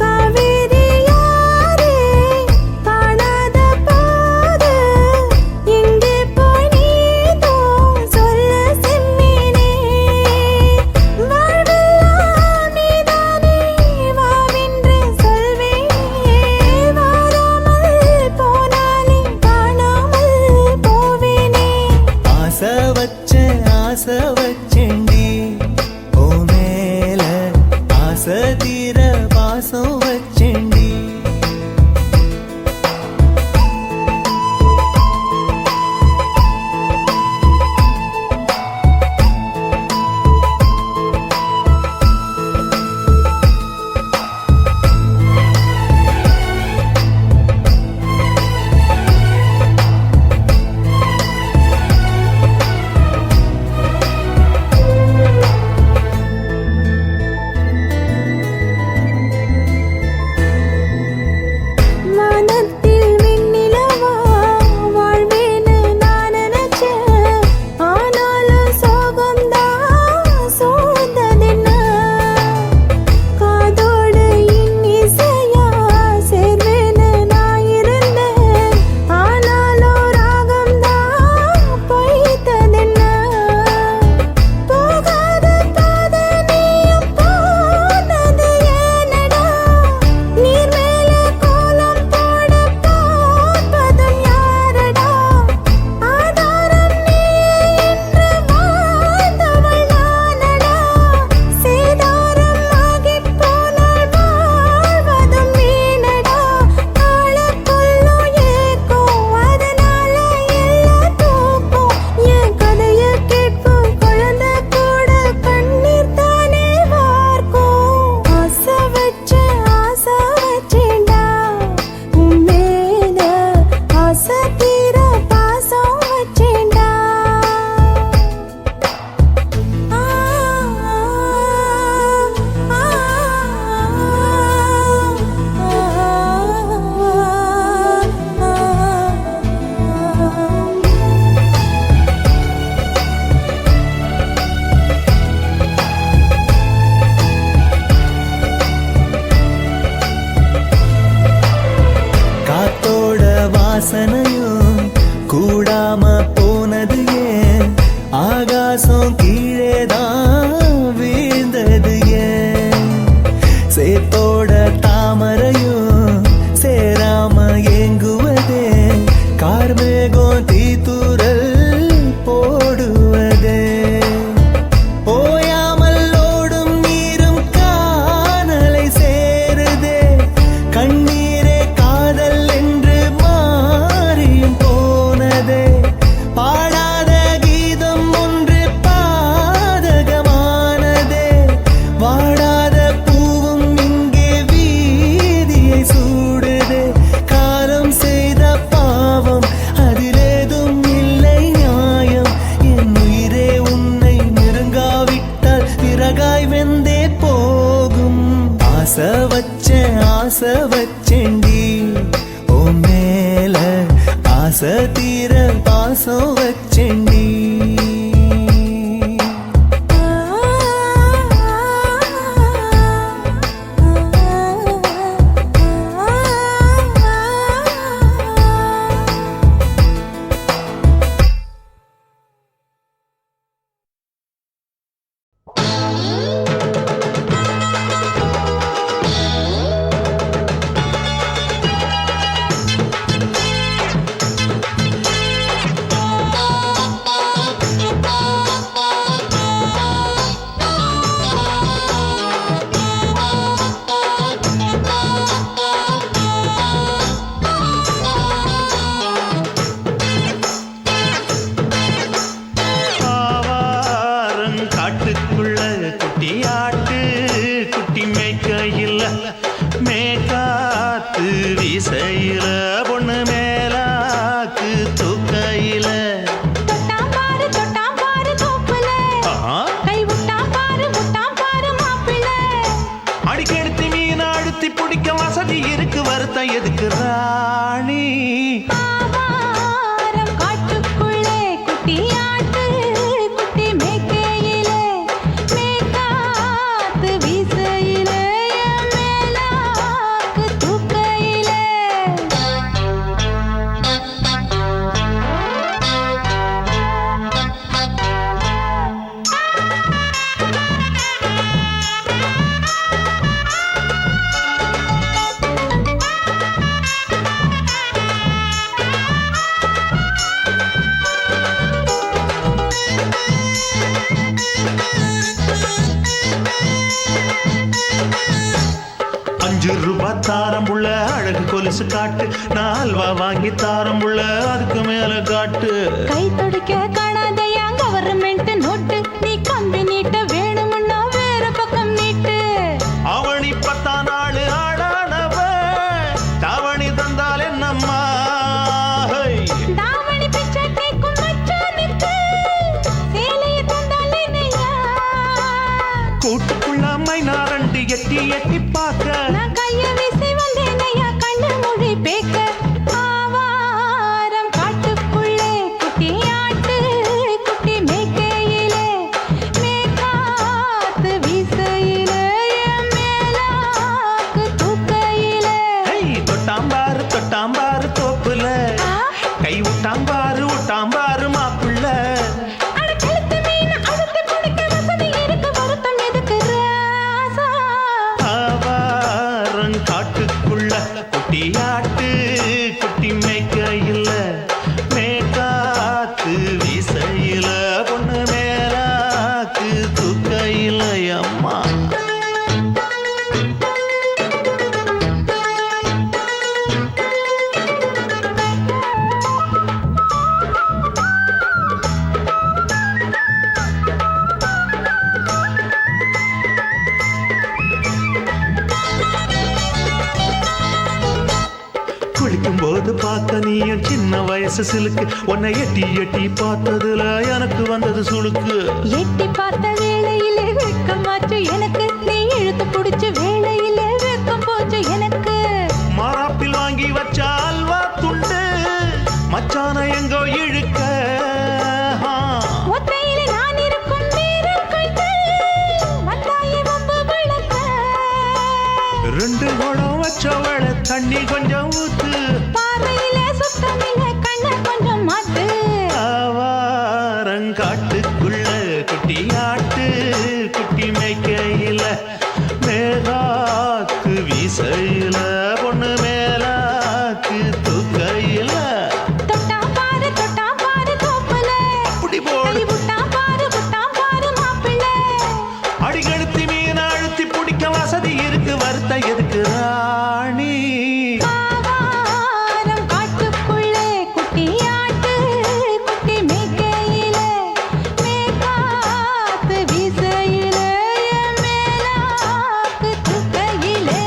காவேரி யாரே காணாத போது பாசம் வச்சேண்டி. வானத்தில் வெண்ணிலவா வாழ்வேன்னு நான் நினைச்சேன். ஆனாலும் சோகம்தான் சூழ்ந்ததென்ன. காதோடு இன்னிசையா சேர்வேன்னு நான் இருந்தேன். ஆனாலும் ராகம்தான் பொய்த்ததென்ன. போகாத பாதை நீயும் போனது ஏனடா. நீர் மேல கோலம் போட பார்ப்பதும் யாரடா. ஆதாரம் நீயே என்று வாழ்ந்தவள் நானடா. சேதாரம் ஆகிப் போனால் வாழ்வதும் வீணடா. ஆளக்கொல்லும் ஏக்கம் அதனால எல்லா தூக்கம். என் கதையை கேட்கும் குழந்தை கூட கண்ணீர் தானே வார்க்கும். ஆசை வச்சேன்டா உன் மேல. ஆசை தீர பாசம் வச்சேன்டா. காத்தோட வாசனையும் கூடாம போனது ஏன். ஆகாசம் கீழேதான் வீழ்ந்தது ஏன். சேத்தோட தாமரையும் சேராம ஏங்குவதே. கார்மேகம் தீத்துரல் போடுவதே. ஓயாமல் ஓடும் நீரும் காணலை சேருதே. கண்ணீரே காதல் என்று மாறியும் போனதே. பாடாத கீதம் ஒன்று பாதகமானதே. வாடாத பூவும் இங்கே வீதியை சூடுதே. காலம் செய்த பாவம் அதிலேதும் இல்லை நியாயம். என் உயிரே உன்னை நெருங்காவிட்டால் விறகாய் வெந்தே போகும். ஆசை வச்சேன்டி ஓ மேல. ஆசை தீர பாசம் வச்சேண்டி. காட்டுக்குள்ள குட்டியாட்டு குட்டி மேய்க்கையில் மேக்காத்து வீசையில பொண்ணு மேலாக்கு தூக்கையில. தொட்டாம் பாரு தோப்புல. கை விட்டாம் பாரு மாப்பிள்ளை. அடிக்கெடுத்து மீன் அழுத்தி பிடிக்க வசதி இருக்கு. வருத்தம் எதுக்கு ராணி. ஆவாரம் காட்டுக்குள்ளே குட்டியாட்டு குட்டி மேய்க்கையிலே. மேக்காத்து வீசையிலே என் மேலாக்கு தூக்கையிலே. 5 ரூபா தாரம் புள்ள அழகு கொலுசு காட்டு, நான் அல்வா வாங்கி தாரம் புள்ள அதுக்கு மேல காட்டு. கை துடிக்க காணாதையா கவர்மெண்ட் நோட்டு, நீ கம்பி நீட்ட வேணும்னா வேற பக்கம் நீட்டு. அவனி 10 நாள் ஆடானவ தாவணி தந்தால் என்னம்மா? தாவணி பிச்சை கேக்கும் மச்சானுக்கு சேலையை தந்தால் என்னையா? கூட்டுக்குள்ள மைனாரண்டி எட்டி எட்டி பார்க்க, நான் கைய வீசி வந்தேனையா கண்ணு மொழி பேக்க. ஆவாரம் காட்டுக்குள்ளே குட்டி ஆட்டு குட்டி மேய்க்கையிலே, மேற்காத்து வீசையிலே, என் மேலாக்கு தூக்கையிலே. தொட்டாம்பாரு தோப்புல கை விட்டாம்பாரு மாப்புள்ள. அட கழுத்து மீன் அழுத்தி பிடிக்க வசதி இருக்கு, வருத்தம் எதுக்கு ராசா? ஆவாரம் காட்டுக்குள்ள குட்டியாட்டு குட்டி மேய்க்கையில, மேற்காத்து வீசையில, பொண்ணு மேலாக்கு தூக்கையில அம்மா. குளிக்கும் போது பார்த்த நீயும் சின்ன வயசு சிலுக்கு, உன்னை எட்டி எட்டி பார்த்ததுல எனக்கு வந்தது சுளுக்கு. எட்டி பார்த்த வேளையிலே வெட்கமாச்சு எனக்கு, நீ இழுத்து பிடிச்ச வேளையிலே வெட்கம் போச்சு எனக்கு. மாறாப்பில் வாங்கி வச்ச அல்வா துண்டு மச்சான எங்கோ இழுக்க. ஒத்தையிலே நான் இருக்கும் நேரம் கண்டு வந்தாயே வம்பு விளக்க. 2 குடம் வச்சவள தண்ணி கொஞ்சம் ஊத்து, பார்வையிலே சுத்தமில்லை கண்ணை கொஞ்சம் மாத்து. ஆவாரங்காட்டுக்குள்ள குட்டியாட்டு குட்டி மேய்க்கையில, மேலாக்கு வீசையில, பொண்ணு மேலாக்கு தூக்கையில. தொட்டாம் பாரு தோப்புல, அப்படி போடு கை விட்டாம் பாரு மாப்பிள்ளை. அடிகழுத்தி மீன் அழுத்தி பிடிக்க வசதி இருக்கு, வருத்த எதுக்கு ராணி? ஆவாரம் காட்டுக்குள்ளே குட்டி ஆட்டு குட்டி மேய்க்கையிலே, மேற்காத்து வீசையிலே, என் மேலாக்கு தூக்கையிலே.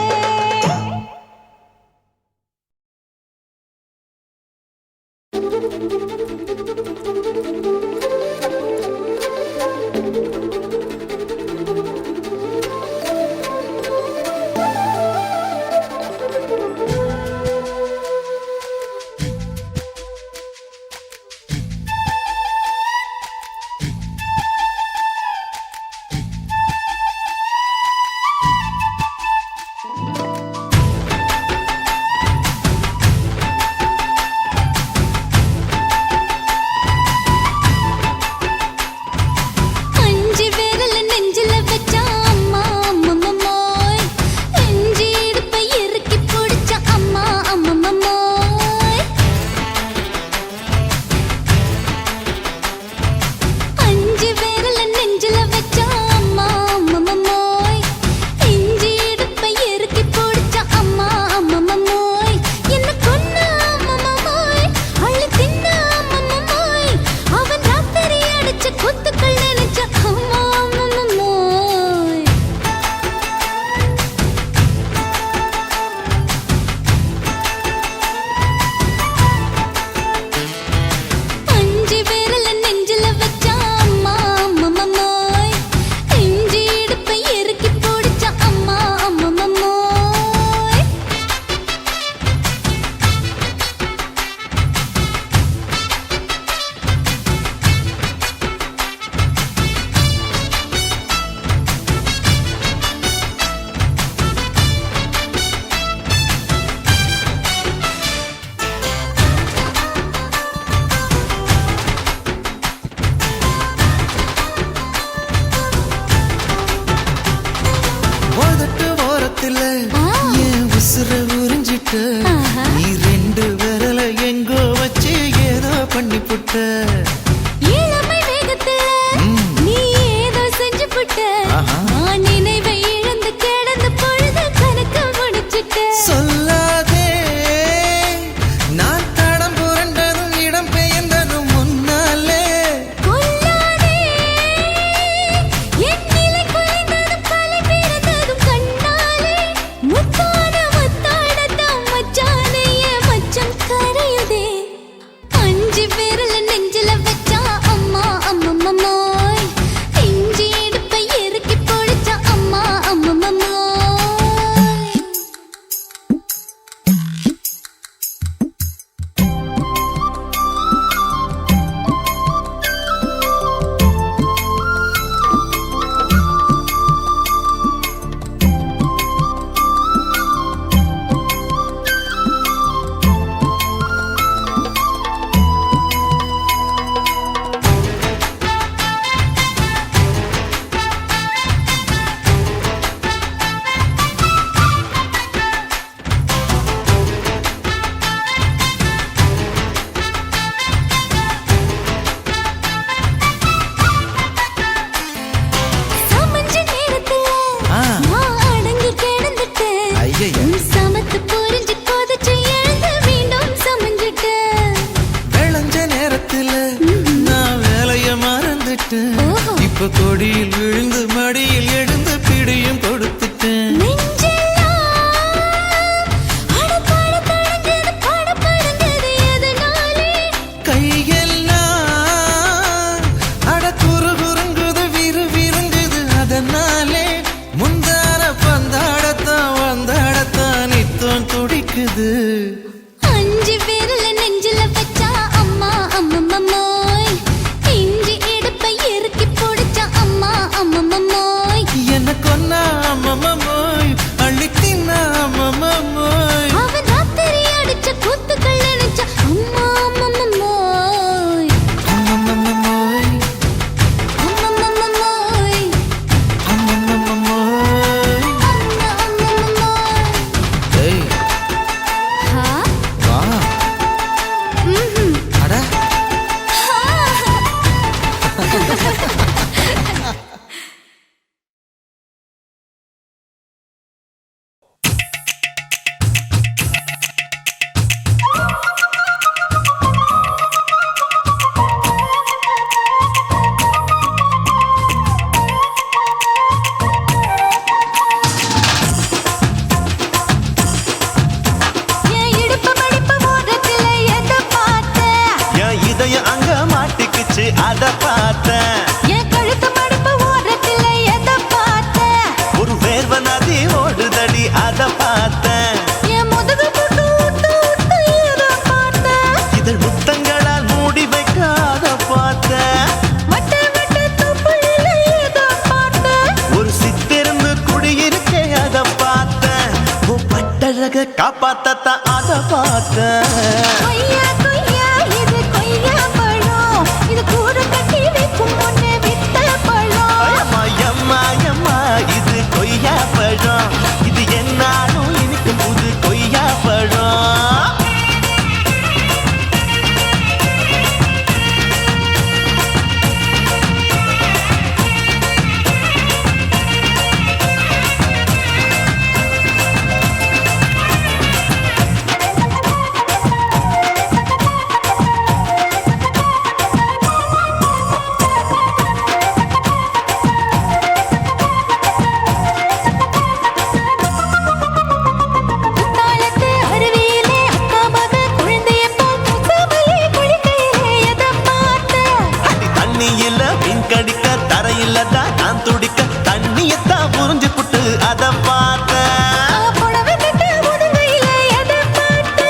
நீ 2 விரல எங்கோ வச்சு ஏதோ பண்ணி புட்ட. இளமை வேகத்துல நீ ஏதோ செஞ்சு புட்ட. நான் நினைவை இழந்து கிடந்த பொழுது கணக்கு முடிச்ச. உன் சமத்து புரிஞ்சு கொதிச்சு எழுந்து மீண்டும் சமைஞ்சிட்ட. விளைஞ்ச நேரத்துல நான் வேலைய மறந்துட்டேன். ஓஹோ. இப்ப கொடியில் விழுந்து மடியில் எழுந்து பிடியும் கொடுத்துட்டேன். நெஞ்செல்லாம் அடப்பட தடஞ்சது, படபடஞ்சது எதனாலே? கையெல்லாம் அட குறுகுறுங்குது விறுவிறுங்குது அதனாலே. முந்தான பந்தாடத்தான் வந்தாடத்தான் நித்தம் துடிக்குது. அஞ்சு விரல நெஞ்சில வச்சா அம்மா அம்மம்மம்மோய். இஞ்சி இடுப்பை இறுக்கி பிடிச்சா அம்மா அம்மம்மம்மோய். என்ன கொன்னா அம்மம்மோய், அள்ளி தின்னா அம்மம்மோய். அவன் ராத்திரி அடிச்ச கூத்துக்கள் நினைச்சா அம்மா அம்மம்மம்மோய். அம்மம்மோய், அம்மம்மம்மோய். அம்மம்மோய். அம்மா அம்மம்மம்மோய். ஏய், ஹா? வா. ம்ஹும். அட என் இடுப்பு மடிப்பு ஓரத்துல எதை பார்த்த? என் இதயம் அங்க மாட்டிக்கிச்சு அத பார்த்தேன். என் கழுத்து மடிப்பு ஓரத்துல எதை பார்த்த? ஒரு வேர்வ நதி ஓடுதடி அத பார்த்தேன். என் முதுகு புட்டு விட்டு விட்டு எதை பார்த்த? இதழ் முத்தங்களால் மூடி வைக்க அத பார்த்தேன். வட்ட வட்ட தொப்புளில எதை பார்த்த? ஒரு சித்திரந்து குடியிருக்கே அத பார்த்தேன். உன் பட்டழக காப்பாத்தத்தான் அத பார்த்தேன். கொய்யா கொய்யா இது கொய்யா பழம். இது கூடு கட்டி வைக்கும் முன்னே வித்த பழம். அம்மா எம்மா எம்மா இது கொய்யா பழம். இது என்னாலும் இனிக்கும் புது கொய்யா பழம். குத்தாலத்து அருவியிலே அக்கா மக குழந்தைய போல் முகமையே குளிக்கையிலே எதை பார்த்த? அடி தண்ணியில மீன் கடிக்க தரையில தான் நான் துடிக்க தண்ணியத்தான் புரிஞ்சு புட்டு அத பார்த்தேன். புடவை கட்ட முதுகையில எதை பார்த்த?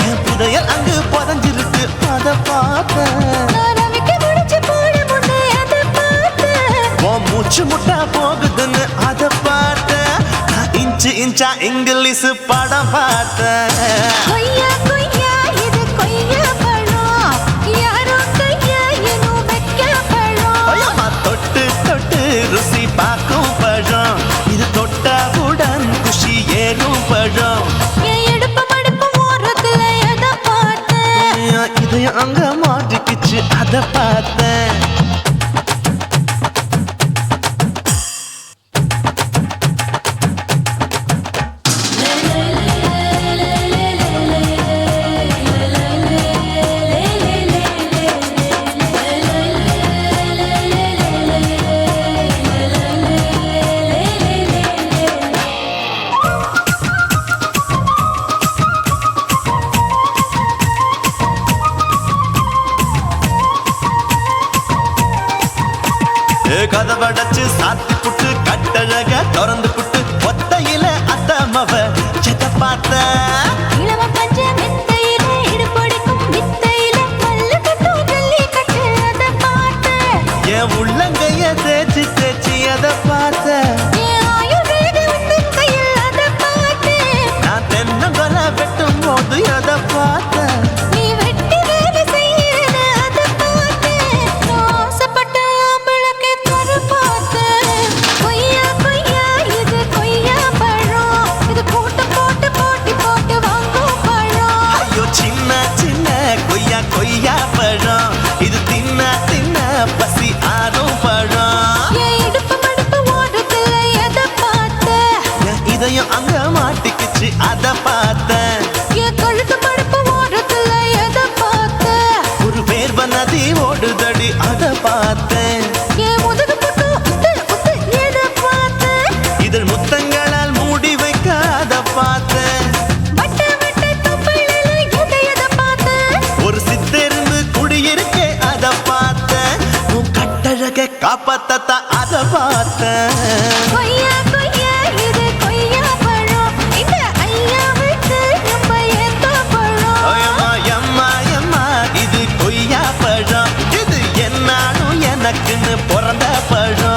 என் புதையல் அங்கு புதஞ்சிருக்கு அத பார்த்தேன். நான் ரவிக்கு முடிச்சு போட முன்னே எதை பார்த்த? உன் மூச்சு முட்டா போகுதுன்னு அத பார்த்தேன். நான் இன்ச்சு இன்ச்சா இங்கிலீஷ் படம் பார்த்தேன். கொய்யா கொய்யா இது கொய்யா பழம். யாரோ கையா இன்னும் வைக்க பழம். ஐயம்மா தொட்டு தொட்டு ருசி பார்க்கும் பழம். இது தொட்டவுடன் குஷி ஏறும் பழம். என் இடுப்பு மடிப்பு ஓரத்துல எதை பார்த்த? என் இதயம் அங்க மாட்டிக்கிச்சு அத பார்த்தேன். கதவடைச்சு சாத்தி புட்டு கட்டழக திறந்து புட்டு ஒத்தையில அத்தமவ செத்த பார்த்த. இளவ பஞ்ச மெத்தையில இடுப்பொடிக்கும் வித்தையில மல்லு கட்டும் ஜல்லி கட்டு அதை பார்த்த. என் உள்ளங்கைய தேய்ச்சி தேய்ச்சி அத பார்த்த. என் ஆயுர்வேத உந்தன் கையில் அதை பார்த்த. நான் தென்னங்கொல வெட்டும் போது அத பார்த்த. நீ வெட்டி வேலை செய்யறது அதை பார்த்த. நான் ஆசைப்பட்ட ஆம்பளுக்கு தர பார்த்த. அத பார்த்தேன். என் கழுத்து மடுப்பு ஓரத்துல எதை பார்த்த? ஒரு வேர்வ நதி ஓடுதடி அத பார்த்தேன். என் முதுகு புட்டு உத்து உத்து எதை பார்த்த? இதழ் முத்தங்களால் மூடி வைக்க அத பார்த்தேன். வட்ட வட்ட தொப்பையில எதை பார்த்த? ஒரு சித்தெரும்பு குடியிருக்கே அத பார்த்தேன். உன் கட்டழக காப்பாத்தத்தா அத பார்த்தேன். கொய்யா கொய்யா இது கொய்யா பழம், இந்த ஐயாவுக்கு ரொம்ப ஏத்த பழம். அம்மா எம்மா எம்மா இது கொய்யா பழம், இது என்னாலும் எனக்குன்னு பிறந்த பழம்.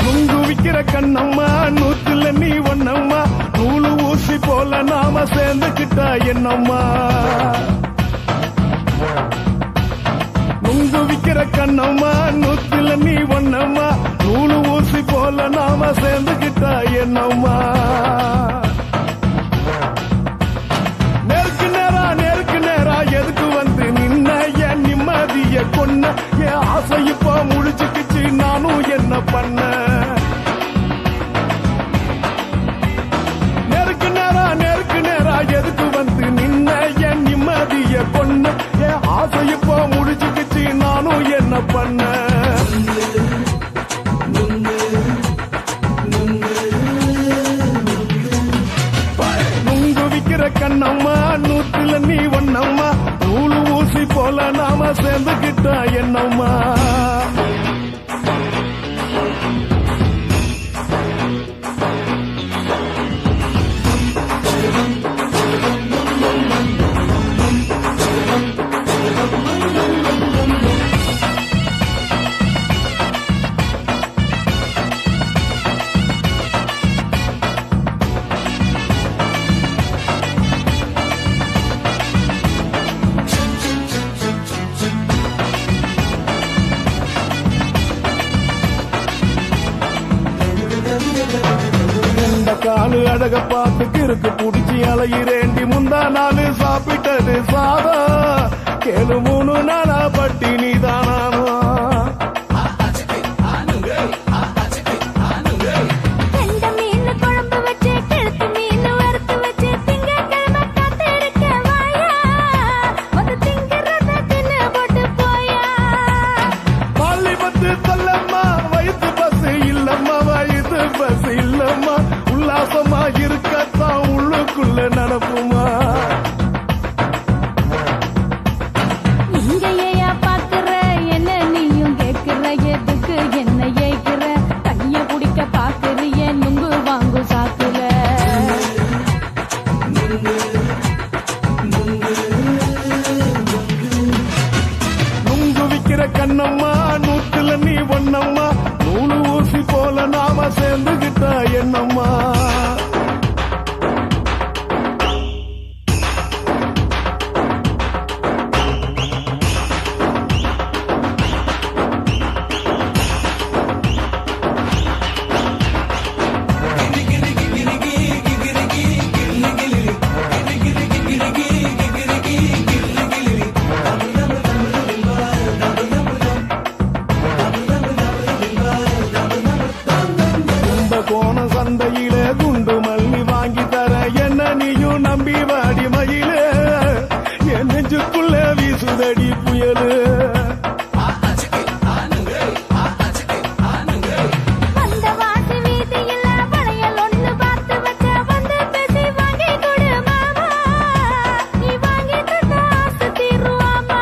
நுங்கு விக்கிற கண்ணம்மா நூத்துல நீ ஒன்னம்மா, நூலு ஊசி போல நாம சேர்ந்துக்கிட்டா என்னம்மா. நுங்கு விக்கிற கண்ணம்மா நூத்துல நீ ஒன்னம்மா, நூலு ஊசி போல நாம சேர்ந்துக்கிட்டா என்னம்மா. நேருக்கு நேரா எதுக்கு வந்து நின்ன, என் நிம்மதிய கொன்ன, என் ஆசை இப்ப முழிச்சுக்கிச்சு நானும் என்ன பண்ண. நேருக்கு நேரா எதுக்கு வந்து நின்ன, என் நிம்மதிய கொன்ன, என் ஆசை இப்ப முழிச்சுக்கிச்சு நானும் என்ன பண்ண. நுங்கு விக்கிற கண்ணம்மா நூத்துல நீ ஒன்னம்மா, நூலு ஊசி போல நாம சேர்ந்துக்கிட்டா என்னம்மா. காலு அழக பார்த்து கிறுக்கு புடிச்சு அலையிறேண்டி, முந்தா நாலு சாப்பிட்டது சாதம், கேளு 3 நாளா பட்டினி தானானோ. கெண்ட மீன் குழம்பு வச்சு கெளுத்து மீன் வறுத்து வச்சு திங்கட்கிழமை காத்திருக்க வாயா, வந்து திங்கிறத தின்னு போட்டு போயா. பள்ளி பத்து தள்ளம்மா வயிற்று பசு இல்லம்மா, வயிற்று பசு இல்லம்மா, உல்லாசமா இருக்கத்தான் உள்ளுக்குள்ள நடப்புமா. இங்க ஏயா பாக்குற என்ன நீயும் கேக்குற, எதுக்கு என்ன ஏக்குற, கைய குடிக்க பாக்குறிய நுங்கு வாங்கு சாக்குல. நுங்கு விக்கிற கண்ணம்மா நூத்துல நீ ஒன்னம்மா, நூலு ஊசி போல நாம சேர்ந்துகிட்டா என்னம்மா. கோண சந்தையில குண்டு மல்லி வாங்கி தர, என்ன நீயும் நம்பி வாடி மயிலே, என் நெஞ்சுக்குள்ள வீசுதடி புயலு. வந்த வாசி வீதியில வளையல் ஒண்ணு பார்த்து வச்ச, வந்து பேசி வாங்கி கொடு மாமா, நீ வாங்கி தந்த ஆசை தீருவாமா.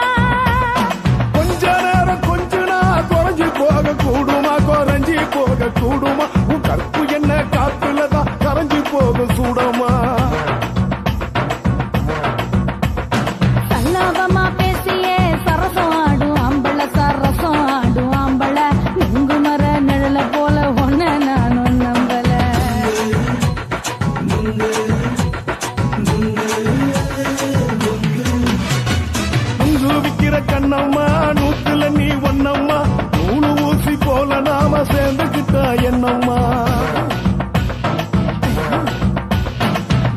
கொஞ்ச நேரம் கொஞ்சனா குறைஞ்சி போக கூடுமா, குறைஞ்சி போக கூடுமா, உன் கற்பு என்ன காத்துலதான் கரைஞ்சி போக சூடமா. சல்லாபமா நிரூபிக்கிற கண்ணம்மா நூத்துல நீ ஒன்னம்மா நூலு ஊசி போல நாம சேர்ந்துக்கிட்டா என்னம்மா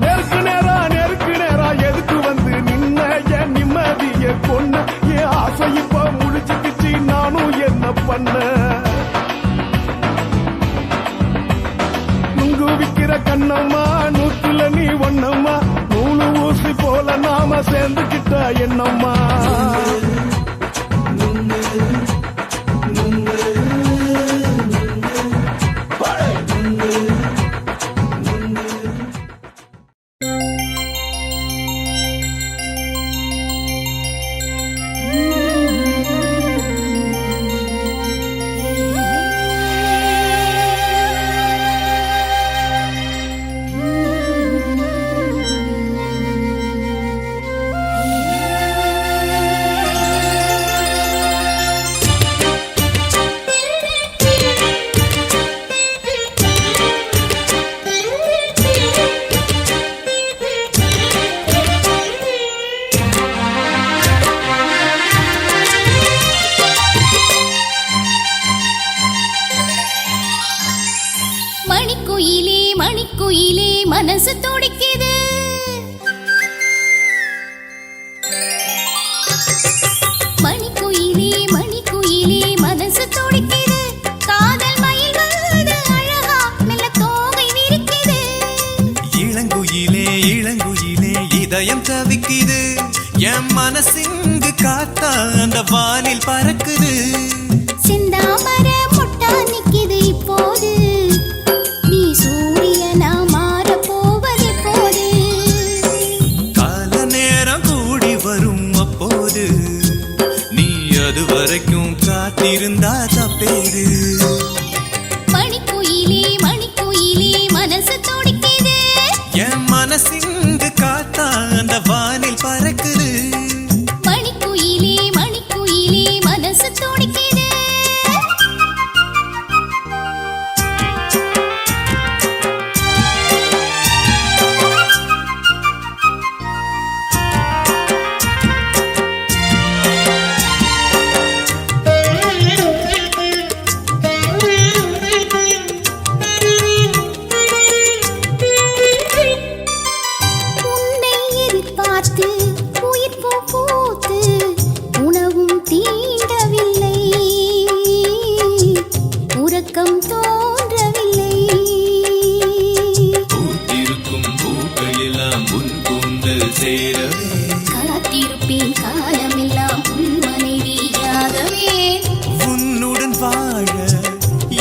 நெருக்கு நேரா எதுக்கு வந்து நின்ன என் நிம்மதிய கொன்ன என் ஆசை இப்ப முடிச்சுக்கிச்சு நானும் என்ன பண்ண நுங்கு விக்கிற கண்ணம்மா நூத்துல நீ ஒன்னம்மா நூலு ஊசி போல நாம சேர்ந்துக்கிட்டா என்னம்மா மணிக்குயிலே மனசு துடிக்குது மணிக்குயிலே மனசு துடிக்குது காதல் மயில் வந்து அழகா மெல்ல தோகை விரிக்குது இளங்குயிலே இதயம் தவிக்குது என் மனசிங்கு காத்தா அந்த வானில் பறக்குது செந்தாமர முட்டா நிக்குது இப்போது நீ சூரியனா மாற போவது போது கால நேரம் கூடி வரும் அப்போது நீ அது வரைக்கும் காத்திருந்தா தப்பேது மணிக்குயிலே மனசு துடிக்குது என் மனசிங்கு காத்தா அந்த வானில் பறக்குது மணிக்குயிலே மனசு துடிக்குது காத்திருப்பேன் காலமெல்லாம் உன் மனைவியாகவே உன்னுடன் வாழ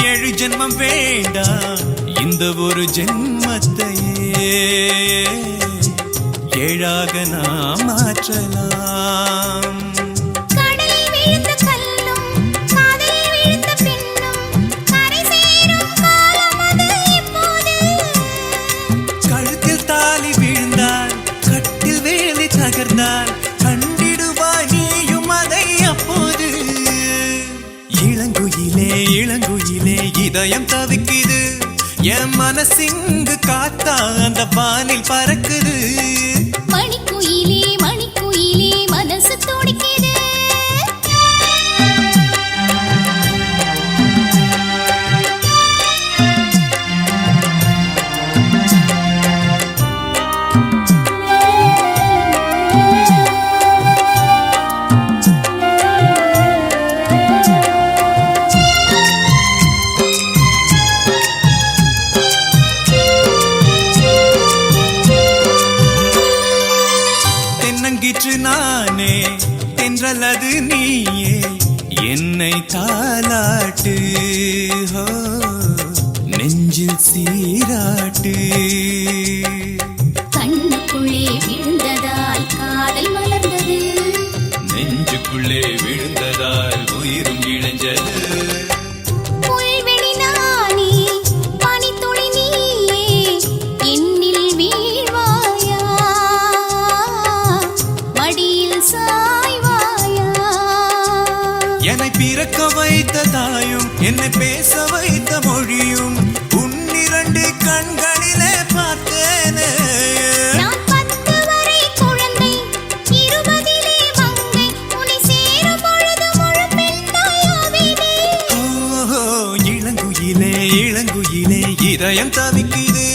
7 ஜென்மம் வேண்டாம் இந்த ஒரு ஜென்மத்தையே 7ஆக நாம் மாற்றலாம் கண்டிடுவாய் நீயும் அதை அப்போது இளங்குயிலே இதயம் தவிக்குது என் மனசிங்கு காத்தா அந்த வானில் பறக்குது மணிக்குயிலே மனசு துடிக்குது நானே தென்றலது நீயே என்னை தாலாட்டு நெஞ்சில் சீராட்டு கண்ணுக்குள்ளே விழுந்ததால் காதல் மலர்ந்தது நெஞ்சுக்குள்ளே விழுந்ததால் உயிரும் இழைஞ்சது என்னை பிறக்க வைத்த தாயும் என்னை பேச வைத்த மொழியும் உன்னிரண்டு கண்களிலே பார்த்தேனே நான் 10 வரை குழந்தை 20 மங்கை இதயம் தவிக்குது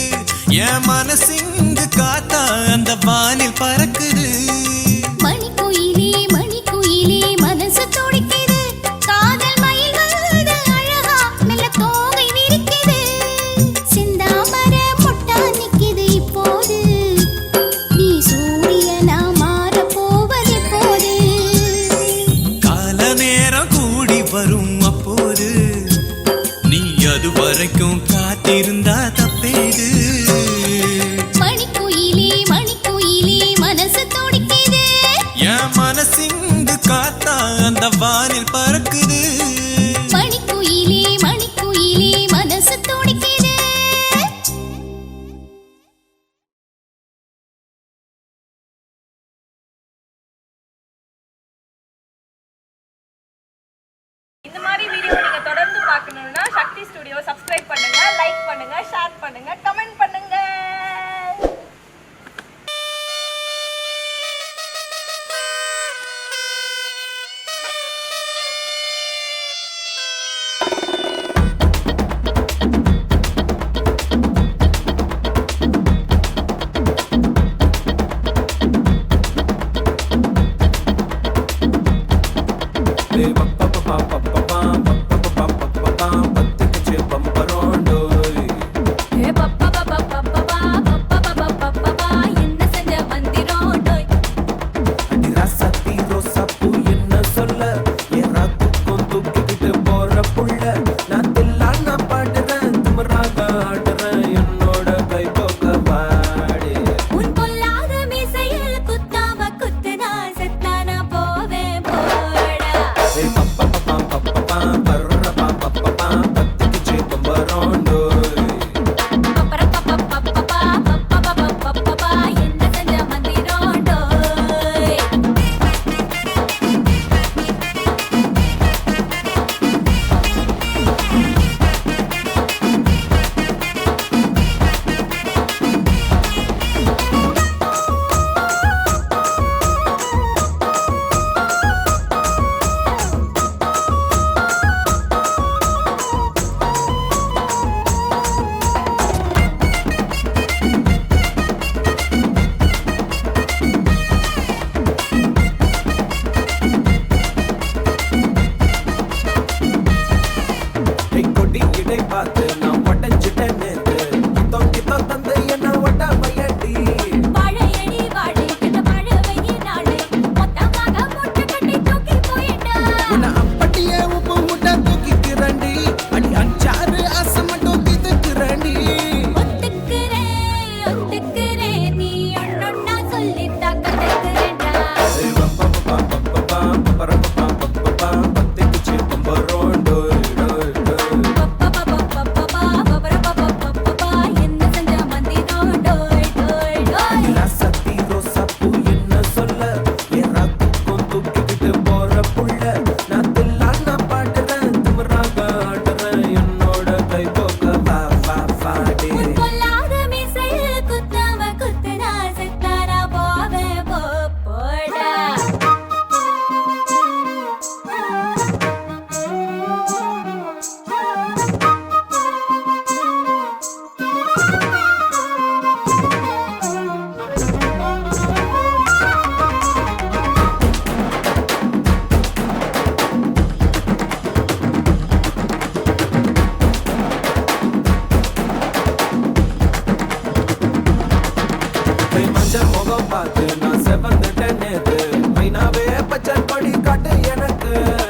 என் மனசிங்கு காத்தா அந்த வானில் பறக்குது மணிக்குயிலே மனசு துடிக்குது காதல் மயில் வருது அழகா மெல்ல தோகை விரிக்குது சிந்தாமர முட்டா நிக்குது இப்போது நீ சூரியனா மாற போவது போது கால நேரம் கூடி வரும் அப்போது நீ அது வரைக்கும் காத்திருந்தா தப்பேது மணிக்குயிலே மனசு துடிக்குது என் மனசிங்கு காத்தா அந்த வானில் பறக்குது மணிக்குயிலே மனசு துடிக்குது இந்த மாதிரி வீடியோ நீங்க தொடர்ந்து பார்க்கணும்னா சக்தி ஸ்டுடியோ சப்ஸ்கிரைப் பண்ணுங்க, லைக் பண்ணுங்க, ஷேர் பண்ணுங்க, கமெண்ட் பண்ணுங்க. என்ன செஞ்ச மந்திரம் டோய் உன் பொல்லாத மீசையில் குத்தாம குத்துனா செத்தானா போவேன் போடா என்ன செஞ்ச மந்திரம் டோய் வாழையடி வாழை இந்த வாழவையே நாளை மொத்தமாக மூட்டை கட்டி தூக்கி போயிட்டா ஒத்துக்கிறேன் நீ ஒன்னொன்னா சொல்லித்தா கத்துக்கிறேன்டா என்ன செஞ்ச மந்திரம் டோய் டோய் டோய் உன் பொல்லாத மீசையில் குத்தாம குத்துனா செத்தானா போவேன் போடா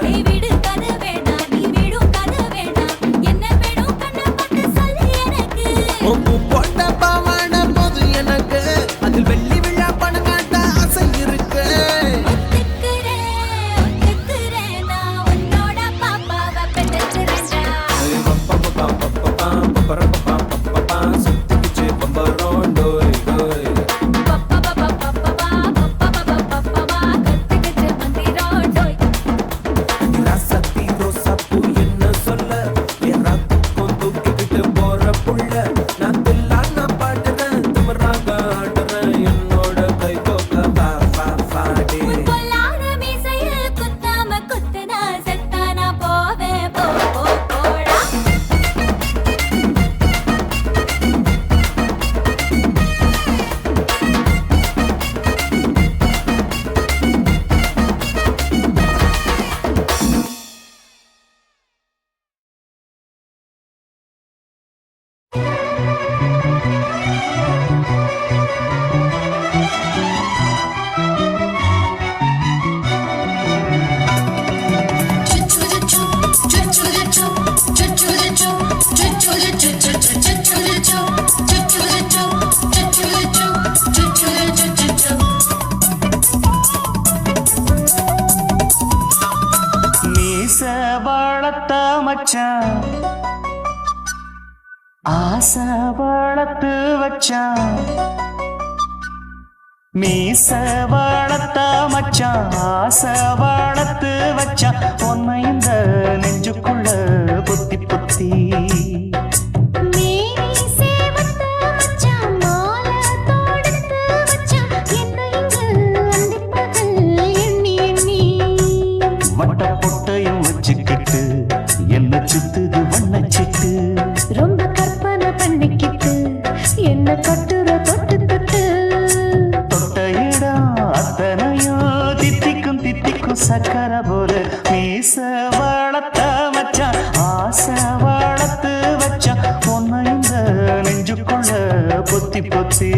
நீ விடு கதை வேணாம் நீ விடும் கதை வேணாம் என்ன வேணும் கண்ணை பார்த்து சொல்லு எனக்கு ஒத்துக்கிறேன் நான் உன்னோட பாப்பாவை பெற்றுக்கிறேன்டா கத்துக்கிச்சு மந்திரம் மச்சான் ஆசை வளர்த்து வச்சான் மீச வளர்த்த மச்சான் ஆசை வளர்த்து வச்சான் உன்னை இந்த நெஞ்சுக்குள்ள பொத்தி பொத்தி மேனி சேவத்த மச்சான் மாலை தொடுத்து வச்சான் என்ன இங்கு அந்திப்பகல் எண்ணி எண்ணி வட்ட பொட்டையும் வச்சுக்கிட்டு என்ன சுத்துது வண்ணச்சிட்டு ரொம்ப கற்பனை பண்ணிக்கிட்டு என்ன கட்டுற தொட்டு தொட்டு தொட்ட இடம் அத்தனையும் தித்திக்கும் தித்திக்கும் சக்கர போல மீச வளர்த்த மச்சான் ஆசை வளர்த்து வச்சான் உன்னை இந்த நெஞ்சுக்குள்ள பொத்தி பொத்தி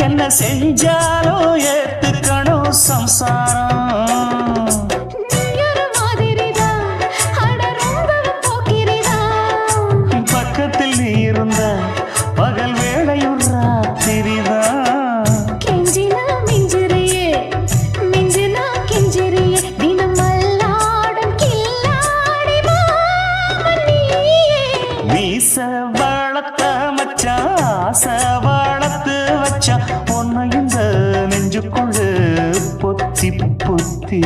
என்ன செஞ்சாலும் ஏத்துக்கணும் சம்சாரம் பக்கத்தில் நீ இருந்த பகல் வேளையும் ராத்திரிதான் கெஞ்சினா மிஞ்சிரியே மிஞ்சினா கெஞ்சிரியே தினம் மல்லாடும் கில்லாடி மாமணியே மீச வளர்த்த மச்சான் ஆசை வளர்த்து வச்சான் உன்னை இந்த நெஞ்சுக்குள்ள பொத்தி பொத்தி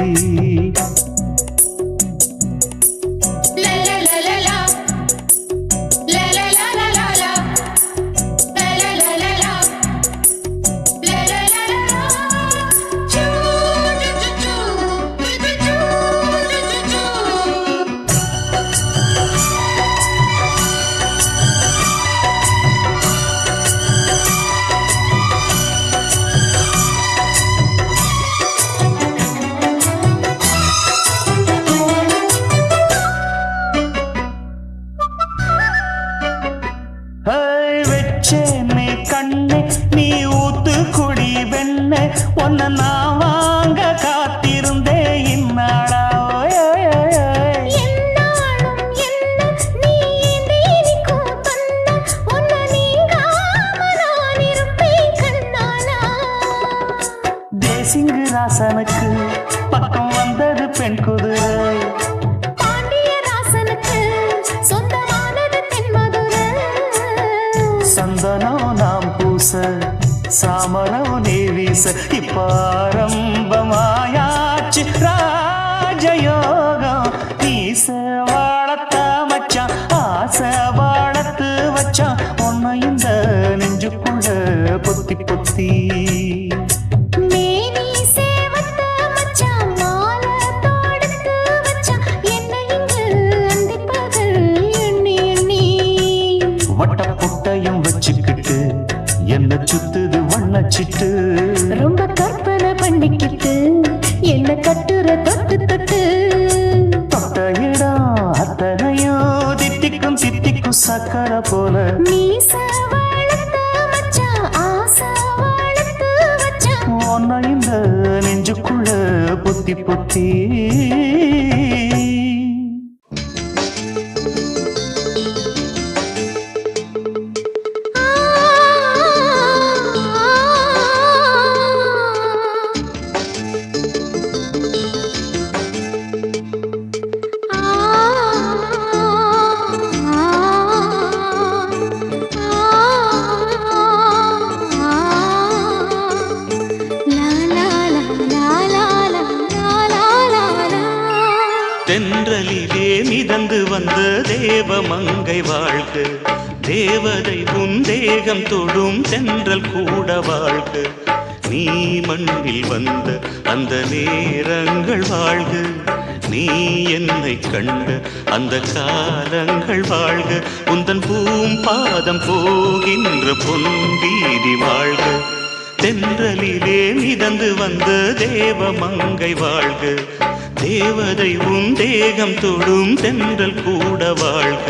வச்சேனே கண்ணே நீ ஊத்து குடி வெண்ணே உன்னை நான் வாங்க காத்திருந்தே இந்நாளா என்னாலும் என்ன நீ நீனிக்கும் தந்த உன்னை நீங்காம நான் இருப்பேன் கண்ணாலா தேசிங்கு ராசனுக்கு பக்கம் வந்தது பெண் குதிரை பாண்டிய ராசனுக்கு சொந்தமானது தென்மதுரை சந்தனம் நாம் பூச சாமரம் நீ வீச இப்ப ஆரம்பமாயாச்சு ராஜயோகம் நீச வளர்த்த மச்சான் ஆசை வளர்த்து வச்சான் உன்னை இந்த நெஞ்சுக்குள்ள பொத்தி பொத்தி மேனி சேவத்த மச்சான் மாலை தொடுத்து வச்சான் என்ன இங்கு அந்திப்பகல் எண்ணி எண்ணி வட்ட பொட்டையும் வச்சுக்கிட்டு என்ன சுத்துது வண்ணச்சிட்டு ரொம்ப கற்பனை பண்ணிக்கிட்டு என்ன கட்டுற தொட்டு தொட்டு தொட்ட இடம் அத்தனையும் தித்திக்கும் தித்திக்கும் சக்கர போல மீச வளர்த்த மச்சான் ஆசை வளர்த்து வச்சான் உன்னை இந்த நெஞ்சுக்குள்ள பொத்தி பொத்தி la la la la la la வந்த தேவ மங்கை வாழ்க, தேவதை உன் தேகம் தொடும் தென்றல் கூட வாழ்க, நீ மண்ணில் வந்த அந்த நேரங்கள் வாழ்க, நீ என்னை கண்ட அந்த காலங்கள் வாழ்க, உந்தன் பூம்பாதம் போகின்ற பொன்வீதி வாழ்க, தென்றலிலே மிதந்து வந்த தேவ மங்கை வாழ்க, தேவதை உன் தேகம் தொடும் தென்றல் கூட வாழ்க.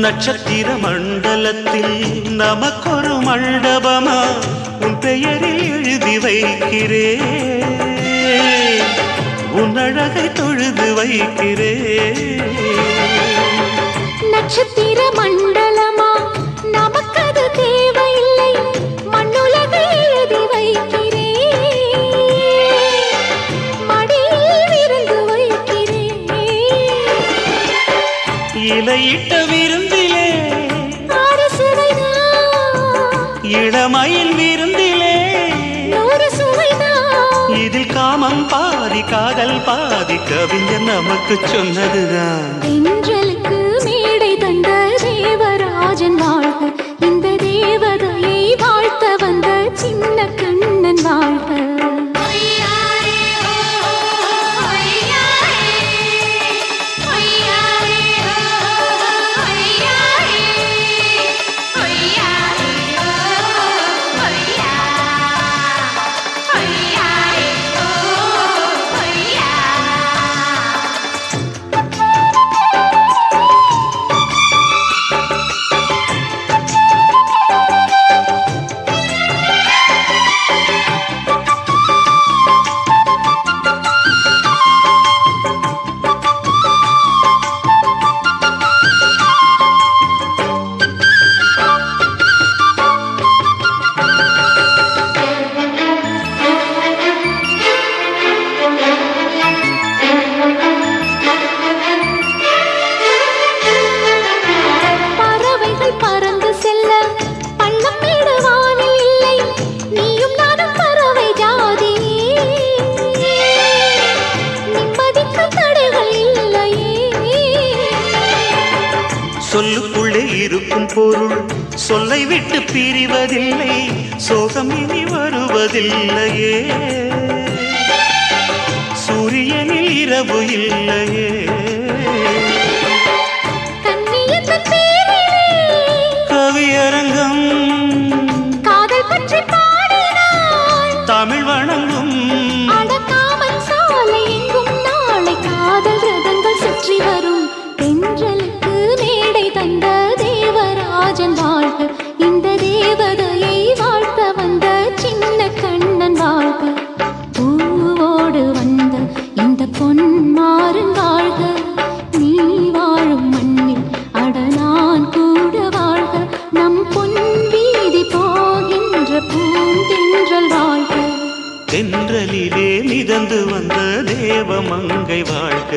நட்சத்திர மண்டலத்தில் நமக்கொரு மண்டபமா உன் பெயரில் எழுதி வைக்கிறேன், உன் அழகை தொழுது வைக்கிறேன். நட்சத்திர மண்டலமா நமக்கது தேவையில்லை, மண்ணுலகை எழுதி வைக்கிறேன், மடியில் விருந்து வைக்கிறேன். இலையிட்ட விருந்திலே ஆறு சுவைதான், இளமயில் விருந்திலே நூறு சுவைதான். இதில் காமம் பாதி காதல் பாதி கவிஞர் நமக்கு சொன்னதுதான். தென்றலுக்கு மேடை தந்த தேவராஜன் வாழ்க, இந்த தேவதையை வாழ்த்த வந்த சின்ன கண்ணன் வாழ்க. சொல்லுக்குள்ளே இருக்கும் பொருள் சொல்லை விட்டு பிரிவதில்லை, சோகம் இனி வருவதில்லையே, சூரியனில் இரவு இல்லையே. கவியரங்கம் காதல் பற்றி பாடினாள், தமிழ் வணங்கும் அடக்காமல் சாலை எங்கும் நாளை காதல் ரதங்கள் சுற்றி வரும். தென்றலுக்கு மேடை தந்த தேவராஜன் வாழ்க, இந்த தேவதையை வாழ்த்த வந்த சின்ன கண்ணன் வாழ்க. பூவோடு வந்த இந்த பொன்மாறன் வாழ்க, நீ வாழும் மண்ணில் அட நான் கூட வாழ்க, நம் பொன் வீதி போகின்ற பூந்தென்றல் வாழ்க. தென்றலிலே மிதந்து வந்த தேவ மங்கை வாழ்க,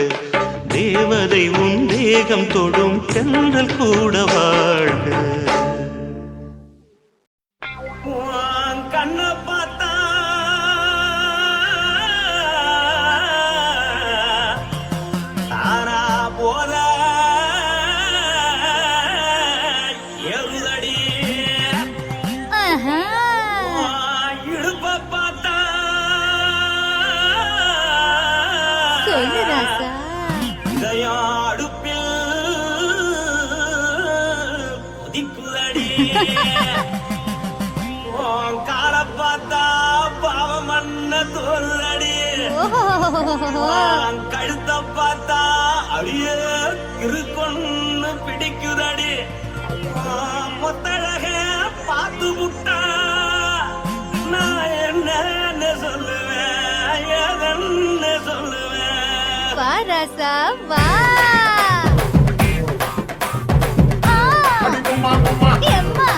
தேவதை உன் தேகம் தொடும் தென்றல் கூட வாழ்க. கண்ண பார்த்தா தானா போல எருதடி, இடுப்ப பார்த்தா இதயம் அடுப்பில் ஒதிக்குதடி, கால பார்த்தா கழுத்த பார்த்தா அப்படியே இருக்குன்னு பிடிக்குதடி மொத்தழக பார்த்து விட்டா நான் என்ன சொல்லுவேன் எதன்னு சொல்லுவேன் வா ராசா வா எம்மா எப்பா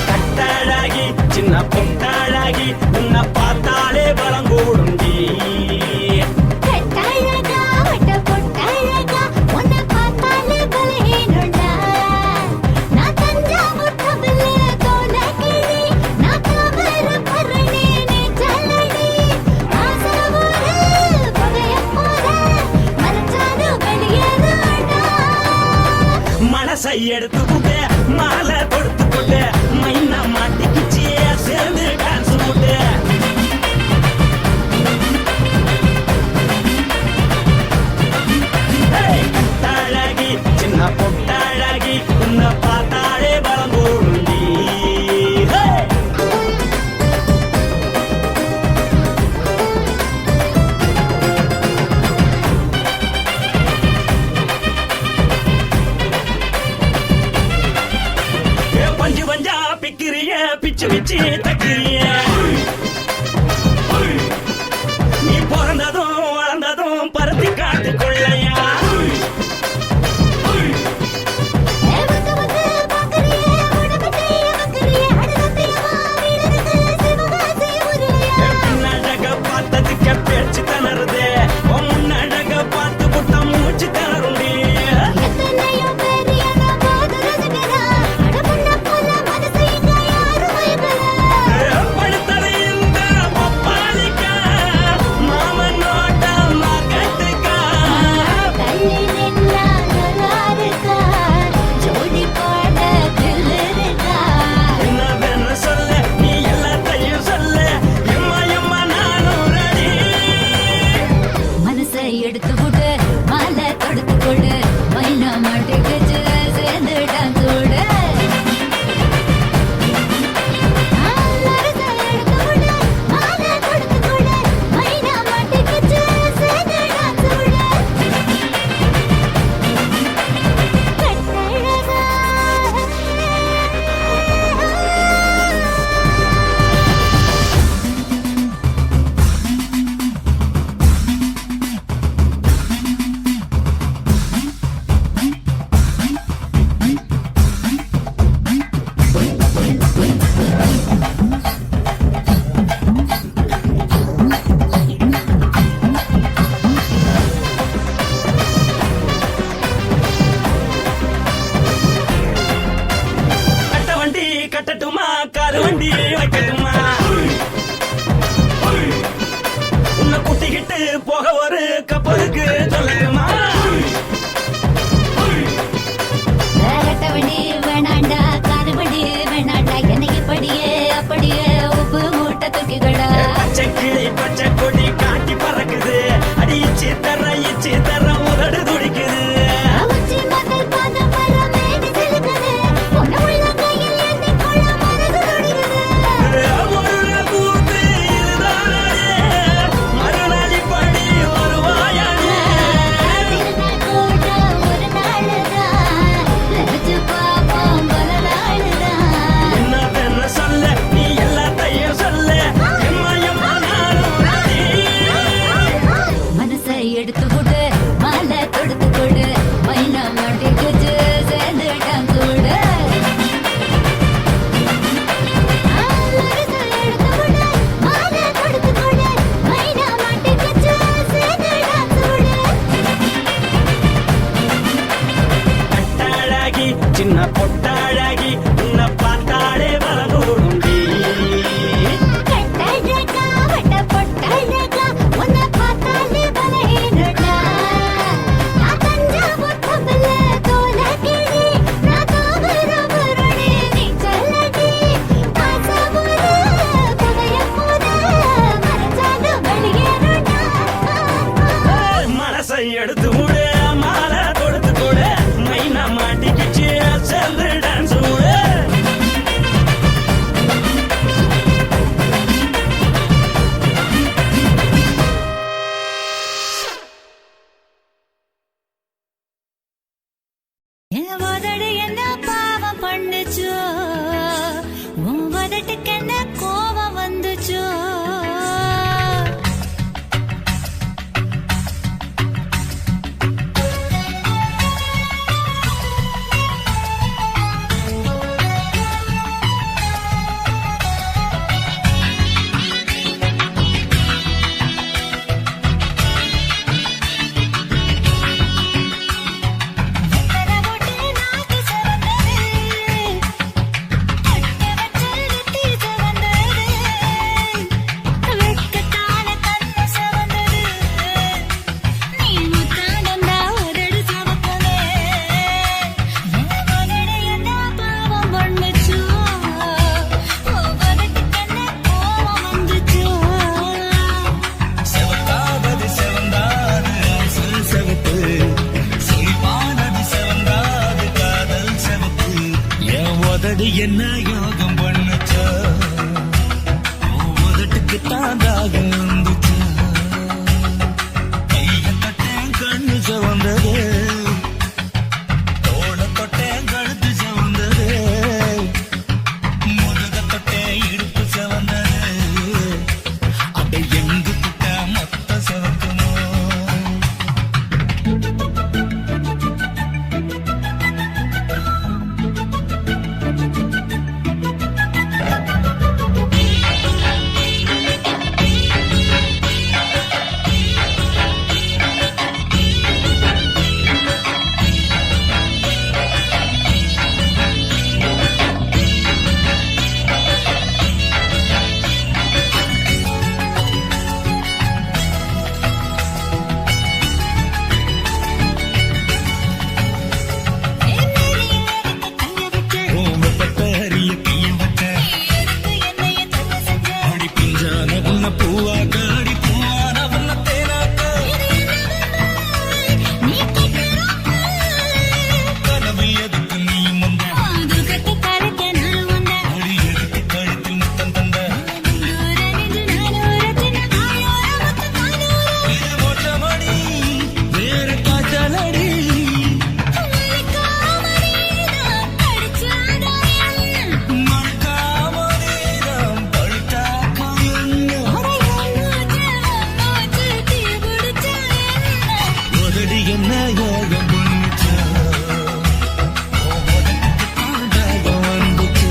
கட்டாழாகி சின்ன பொட்டாழாகி உன்னை பார்த்தாலே பலங்கூடுண்டி கட்டழகா வட்ட பொட்டழகா உன்னை பார்த்தாலே பலஹீனண்டா நான் தஞ்சாவூர் தவில தோலகிரி நான் தவற பரணி நீ ஜல்லடி ஆசவூர் பகைய போற மனசாது வெளியேறாடா மனசை எடுத்து புட்டு மாலை கொடுத்து புட்டு மைனா மாட்டிக்கிச்சு சேர்ந்து டான்ஸ் போட்டு கட்டாழகி சின்ன பொட்டாழகி உன்னை பார்த்தாலே பலம் கூடுண்டி பஞ்சு பஞ்சா பிக்கிறிய பிச்சு பிச்சு தக்கிறிய நீ பிறந்ததும் வளர்ந்ததும் பருத்தி காட்டு கொள்ளையா வந்து வந்து பாக்கறியே உடம்பத்தைய வக்கறியே அடகத்தையமா வீரருக்கு சிவகாசி உருளையா பின்னழக பார்த்ததுக்கு பேச்சு தளருது முன்னழக பார்த்து புட்ட மூச்சு தளருண்டி எத்தனையோ பேர் என்ன போது ரசிக்கிறா அடமுன்ன போல மனசை இங்க யாரும் வைக்கல படுத்தது இந்த பப்பாளிக்கா மாமன் நோட்ட மகட்டுக்கா தள்ளி நின்னா நல்லா இருக்கா ஜோடி போட தில்லு இருக்கா என்னவென்னு சொல்ல நீ எல்லாத்தையும் சொல்ல எம்மா எம்மா நானும் ரெடி மனசை எடுத்து விடு மாலை தொடுத்து கொடு மைனா மாட்டுக்கு சேர்ந்து டான்ஸ் விடு மனசை எடுத்து விடு மாலை தொடுத்து கொடு மைனா மாட்டுக்கு சேர்ந்து டான்ஸ் விடு கட்ட வண்டி கட்டட்டுமா காரு வண்டி வைக்கட்டுமா உன்னை கூட்டிக்கிட்டு போக ஒரு கப்பலுக்கு சொல்லட்டுமா வேகட்டவண்டி வேணாண்டா காதுபடி வேணாண்டா என்னைக்கு படியே அப்படியே உப்பு மூட்டை தூக்கிக்கடா பச்சை கிளி பச்சை கொடி காட்டி பறக்குது அடி இச்சி தர உதடு துடிக்குது உச்சி மதல் பாதம் வர மேனி சிலுக்குது பொண்ணு உள்ள கையில் எண்ணி கொள்ள மனசு துடிக்குது யோகம் பண்ணுச்சா உதட்டுக்கு தாண்டாக வந்துச்சா கைய தொட்டேன் கண்ணு சவந்தது தோட தொட்டேன் கழுத்து சவந்தது முதுக தொட்டேன் இடுப்பு சவந்தது அப்படி எங்கு தொட்ட மொத்த சவக்குமோ என்ன யோகம் பண்ணுச்சா வந்துச்சு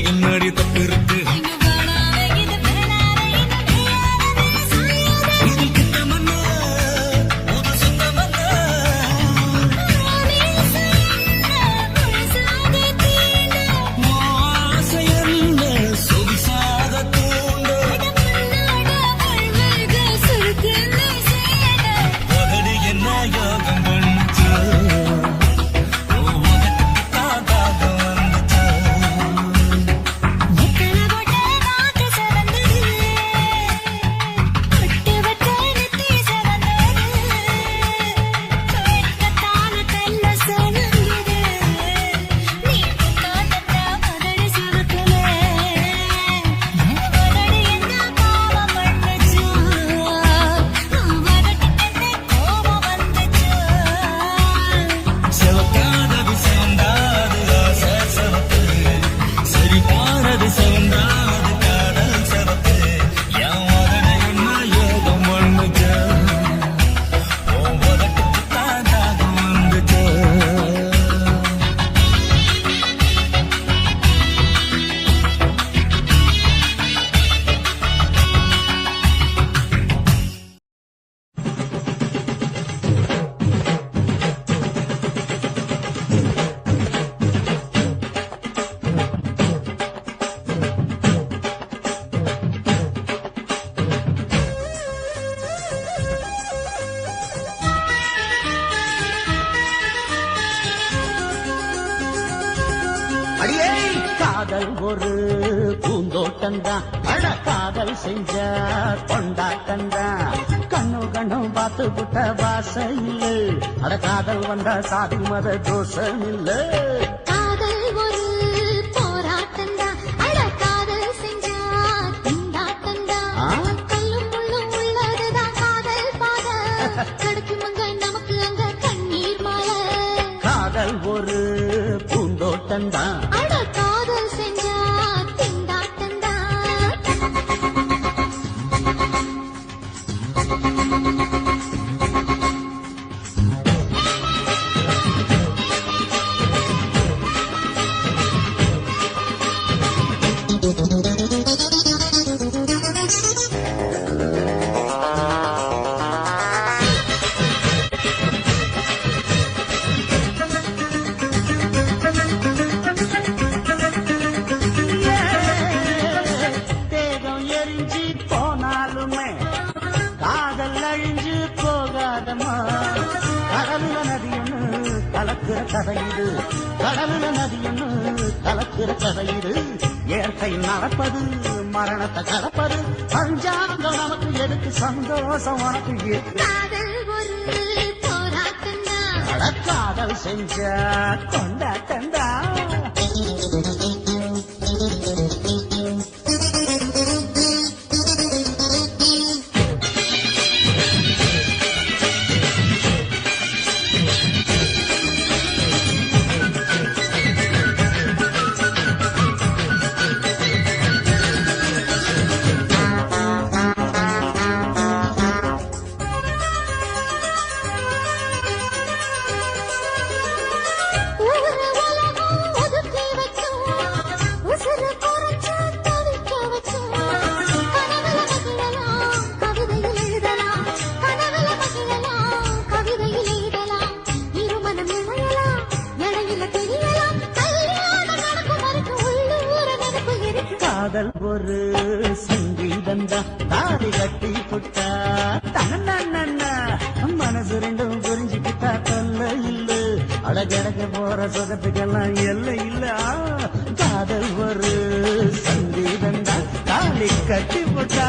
என்னடி தப்பு இருக்கு இது கிட்ட மண்ணா புது சொந்த மண்ணா ஆசை என்ன சொதிசாக தூண்ட உதடு என்ன யோகம் பண்ணுச்சு அடியே காதல் ஒரு பூந்தோட்டம்தான் அட காதல் செஞ்ச கொண்டாட்டம்தான் கண்ணு கண்ணு பார்த்து புட்ட வாசையில் அட காதல் வந்த சாதி மத தோஷம் இல்ல காதல் ஒரு போராட்டம்தான் அட காதல் செஞ்சா திண்டாட்டம்தான் கல்லும் முள்ளும் உள்ளதுதான் காதல் பாத கிடைக்கும் அங்க நமக்கு அங்க கண்ணீர் மாலை காதல் ஒரு பூந்தோட்டம்தான் அட காதல் செஞ்சா திண்டாட்டம்தான் ராகமா கடலுல நதி ஒண்ணு கலக்கிற கதை இது கடலுல நதி ஒண்ணு கலக்கிற கதை இது இயற்கை நடப்பது மரணத்தை கலப்பது பஞ்சாங்கம் நமக்கு எதுக்கு சந்தோஷம் உனக்கு இருக்கு காதல் ஒரு போராட்டம்தான் காதல் செஞ்ச கொண்டாட்டந்தா காதல் ஒரு சங்கீதந்தா தாடி கட்டி புட்டா தன்னா மனசு ரெண்டும் புரிஞ்சுக்கிட்டா தொல்ல இல்ல அழகழக போற சுகத்துக்கெல்லாம் எல்லை இல்ல காதல் ஒரு சங்கீதந்தா தாடி கட்டி புட்டா